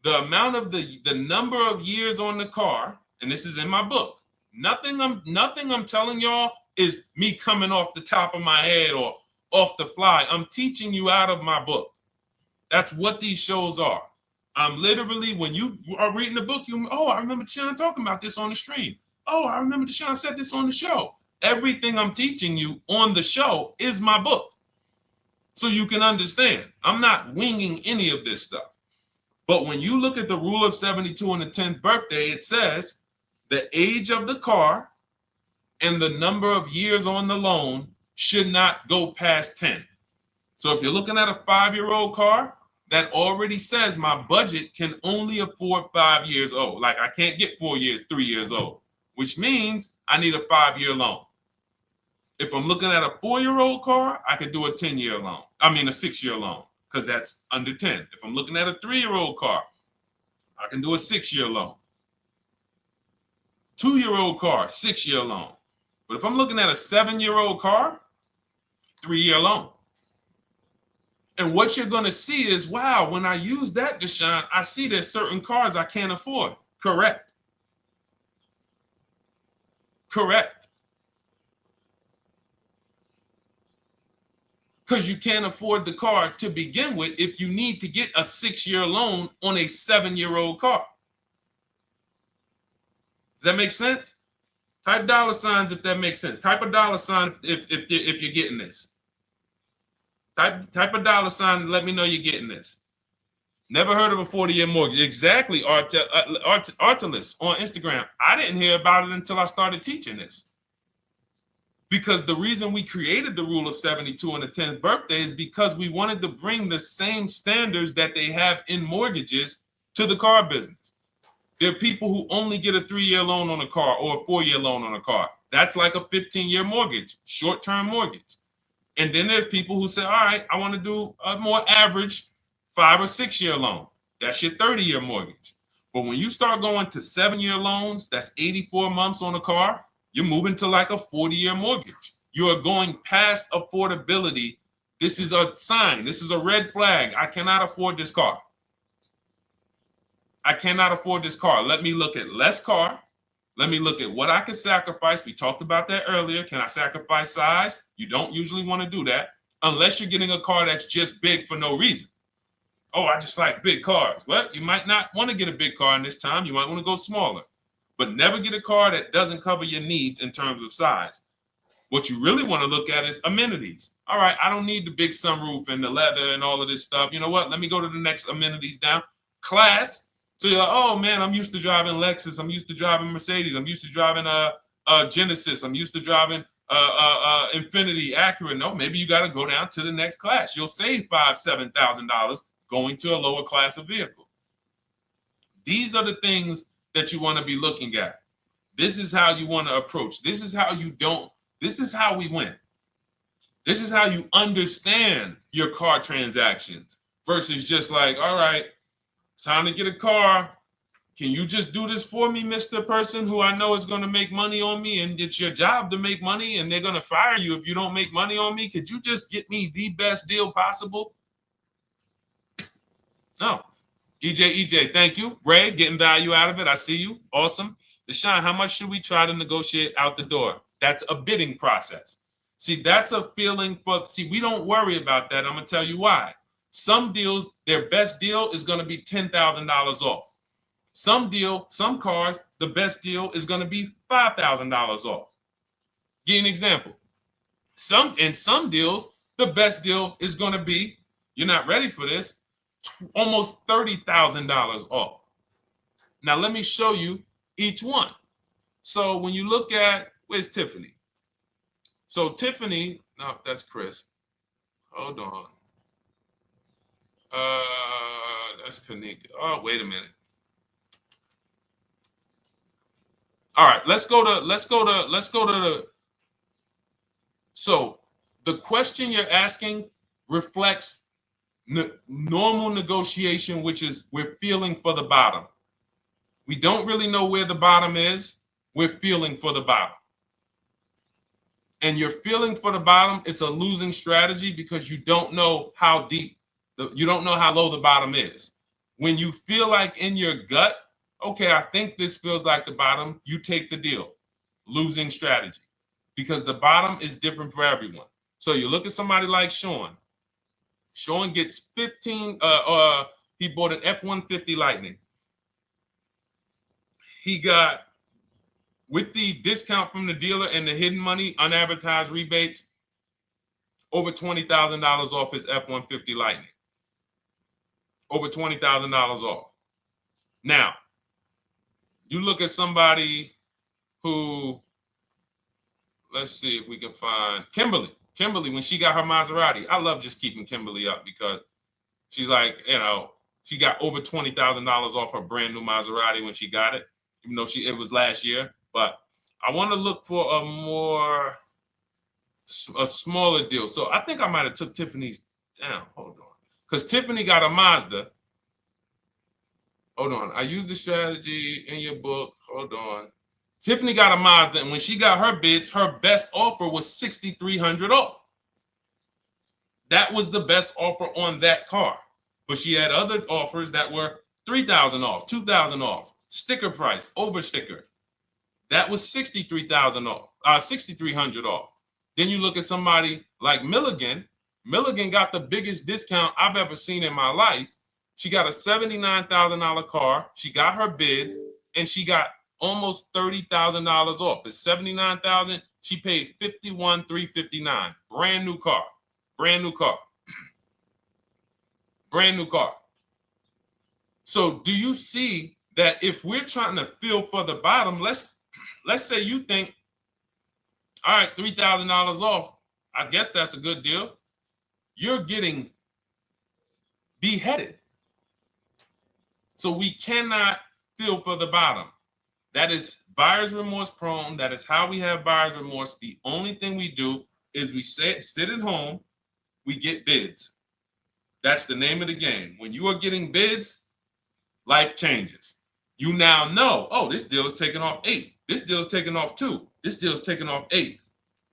The amount of the number of years on the car, and this is in my book. Nothing I'm telling y'all is me coming off the top of my head or off the fly. I'm teaching you out of my book. That's what these shows are. I'm literally, when you are reading the book, I remember Deshone talking about this on the stream. Oh, I remember Deshone said this on the show. Everything I'm teaching you on the show is my book. So you can understand. I'm not winging any of this stuff. But when you look at the rule of 72 on the 10th birthday, it says the age of the car and the number of years on the loan should not go past 10. So if you're looking at a 5-year-old car, that already says my budget can only afford 5 years old. Like I can't get 4 years, 3 years old, which means I need a 5-year loan. If I'm looking at a 4-year-old car, I could do a 10-year loan. I mean a 6-year loan, because that's under 10. If I'm looking at a 3-year-old car, I can do a 6-year loan. 2-year-old car, 6-year loan. But if I'm looking at a 7-year-old car, 3-year loan. And what you're going to see is, wow, when I use that, Deshone, I see there's certain cars I can't afford. Correct. Correct. Because you can't afford the car to begin with if you need to get a 6-year loan on a 7-year-old car. Does that make sense? Type dollar signs if that makes sense. Type a dollar sign if you're getting this. Type a dollar sign and let me know you're getting this. Never heard of a 40-year mortgage. Exactly, Artelis on Instagram. I didn't hear about it until I started teaching this. Because the reason we created the rule of 72 on the 10th birthday is because we wanted to bring the same standards that they have in mortgages to the car business. There are people who only get a 3-year loan on a car or a 4-year loan on a car. That's like a 15-year mortgage, short-term mortgage. And then there's people who say, all right, I want to do a more average 5 or 6-year loan. That's your 30-year mortgage. But when you start going to 7-year loans, that's 84 months on a car, you're moving to like a 40-year mortgage. You are going past affordability. This is a sign. This is a red flag. I cannot afford this car. I cannot afford this car. Let me look at less car. Let me look at what I can sacrifice. We talked about that earlier. Can I sacrifice size? You don't usually want to do that unless you're getting a car that's just big for no reason. Oh, I just like big cars. Well, you might not want to get a big car in this time. You might want to go smaller. But never get a car that doesn't cover your needs in terms of size. What you really want to look at is amenities. All right, I don't need the big sunroof and the leather and all of this stuff. You know what? Let me go to the next amenities down. Class. So you're like, oh man, I'm used to driving Lexus. I'm used to driving Mercedes. I'm used to driving Genesis. I'm used to driving Infinity, Acura. No, maybe you got to go down to the next class. You'll save $5,000-$7,000 going to a lower class of vehicle. These are the things that you want to be looking at. This is how you want to approach. This is how you don't. This is how we win. This is how you understand your car transactions versus just like, all right, time to get a car. Can you just do this for me, Mr. Person who I know is going to make money on me, and it's your job to make money and they're going to fire you if you don't make money on me? Could you just get me the best deal possible? No. EJ, thank you. Ray, getting value out of it. I see you. Awesome. Deshone, how much should we try to negotiate out the door? That's a bidding process. See, that's a feeling for, see, we don't worry about that. I'm going to tell you why. Some deals, their best deal is going to be $10,000 off. Some cars, the best deal is going to be $5,000 off. Give you an example. In some deals, the best deal is going to be, you're not ready for this, almost $30,000 off. Now, let me show you each one. So when you look at, where's Tiffany? So Tiffany, no, that's Chris. Hold on. That's Kanika. Oh, wait a minute. All right, let's go to the. So the question you're asking reflects normal negotiation, which is we're feeling for the bottom. We don't really know where the bottom is. We're feeling for the bottom. And you're feeling for the bottom, it's a losing strategy because you don't know how deep, you don't know how low the bottom is. When you feel like in your gut, okay, I think this feels like the bottom, you take the deal. Losing strategy. Because the bottom is different for everyone. So you look at somebody like Sean. Sean gets 15, he bought an F-150 Lightning. He got, with the discount from the dealer and the hidden money, unadvertised rebates, over $20,000 off his F-150 Lightning. Over $20,000 off. Now, you look at somebody who, let's see if we can find Kimberly. Kimberly, when she got her Maserati, I love just keeping Kimberly up because she's like, you know, she got over $20,000 off her brand new Maserati when she got it, even though it was last year. But I want to look for a smaller deal. So I think I might have took Tiffany's down. Hold on. Because Tiffany got a Mazda. Hold on. I used the strategy in your book. Hold on. Tiffany got a Mazda, and when she got her bids, her best offer was $6,300 off. That was the best offer on that car. But she had other offers that were $3,000 off, $2,000 off, sticker price, over sticker. That was $63,000 off, $6,300 off. Then you look at somebody like Milligan. Milligan got the biggest discount I've ever seen in my life. She got a $79,000 car. She got her bids, and she got almost $30,000 off. It's $79,000. She paid $51,359. Brand new car. Brand new car. Brand new car. So do you see that if we're trying to feel for the bottom, let's say you think, all right, $3,000 off. I guess that's a good deal. You're getting beheaded. So we cannot feel for the bottom. That is buyer's remorse prone. That is how we have buyer's remorse. The only thing we do is we sit at home, we get bids. That's the name of the game. When you are getting bids, life changes. You now know, oh, this deal is taking off 8. This deal is taking off 2. This deal is taking off 8.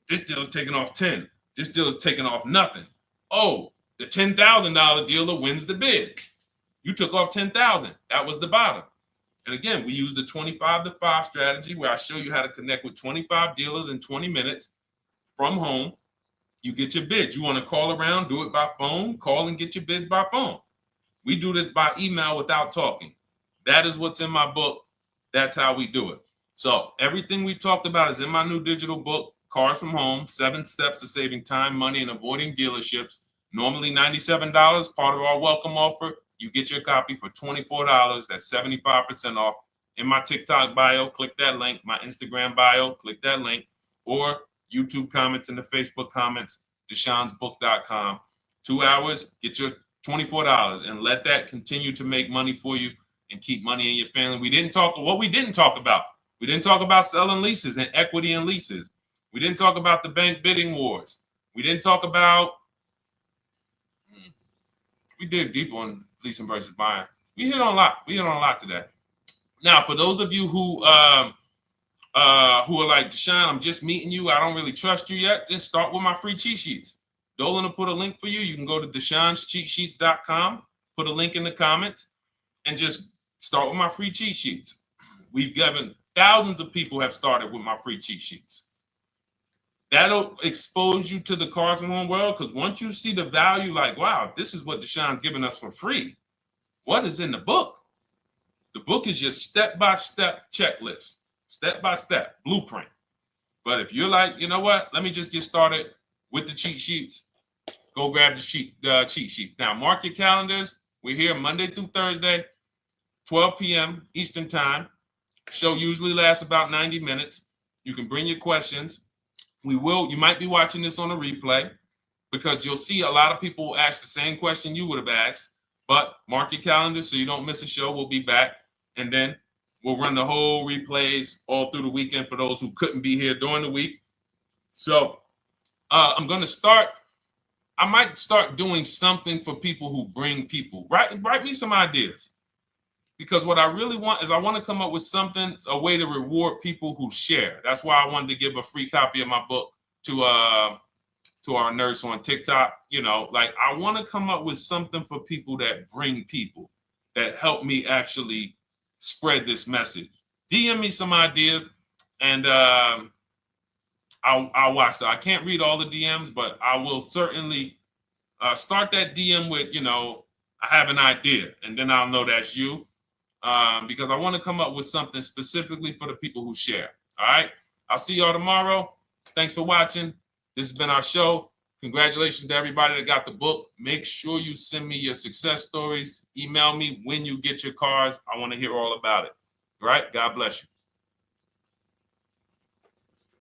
This deal is taking off 10. This deal is taking off nothing. Oh, the $10,000 dealer wins the bid. You took off $10,000. That was the bottom. And again, we use the 25-to-5 strategy where I show you how to connect with 25 dealers in 20 minutes from home. You get your bid. You want to call around, do it by phone, call and get your bid by phone. We do this by email without talking. That is what's in my book. That's how we do it. So everything we talked about is in my new digital book Cars from Home, 7 Steps to Saving Time, Money, and Avoiding Dealerships. Normally $97, part of our welcome offer. You get your copy for $24. That's 75% off. In my TikTok bio, click that link. My Instagram bio, click that link. Or YouTube comments in the Facebook comments, deshonsbook.com. 2 hours, get your $24, and let that continue to make money for you and keep money in your family. We didn't talk about. We didn't talk about selling leases and equity in leases. We didn't talk about the bank bidding wars. We didn't talk about, we dig deep on leasing versus buying. We hit on a lot. We hit on a lot today. Now, for those of you who are like, Deshone, I'm just meeting you, I don't really trust you yet, then start with my free cheat sheets. Dolan will put a link for you. You can go to DeshonesCheatSheets.com, put a link in the comments, and just start with my free cheat sheets. We've given thousands of people have started with my free cheat sheets. That'll expose you to the Cars from Home world, because once you see the value, like, wow, this is what Deshone's giving us for free. What is in the book? The book is your step-by-step checklist, step-by-step blueprint. But if you're like, you know what, let me just get started with the cheat sheets, go grab the cheat sheets. Now, mark your calendars. We're here Monday through Thursday, 12 p.m. Eastern Time. Show usually lasts about 90 minutes. You can bring your questions. You might be watching this on a replay, because you'll see a lot of people ask the same question you would have asked. But mark your calendar so you don't miss a show. We'll be back, and then we'll run the whole replays all through the weekend for those who couldn't be here during the week. So I'm going to start. I might start doing something for people who bring people. Write me some ideas, because what I really want is I want to come up with something, a way to reward people who share. That's why I wanted to give a free copy of my book to our nurse on TikTok. You know, like, I want to come up with something for people that bring people, that help me actually spread this message. DM me some ideas, and I'll watch that. I can't read all the DMs, but I will certainly start that DM with, I have an idea, and then I'll know that's you, because I want to come up with something specifically for the people who share. All right. I'll see y'all tomorrow. Thanks for watching. This has been our show. Congratulations to everybody that got the book. Make sure you send me your success stories. Email me when you get your cars. I want to hear all about it. All right. God bless you.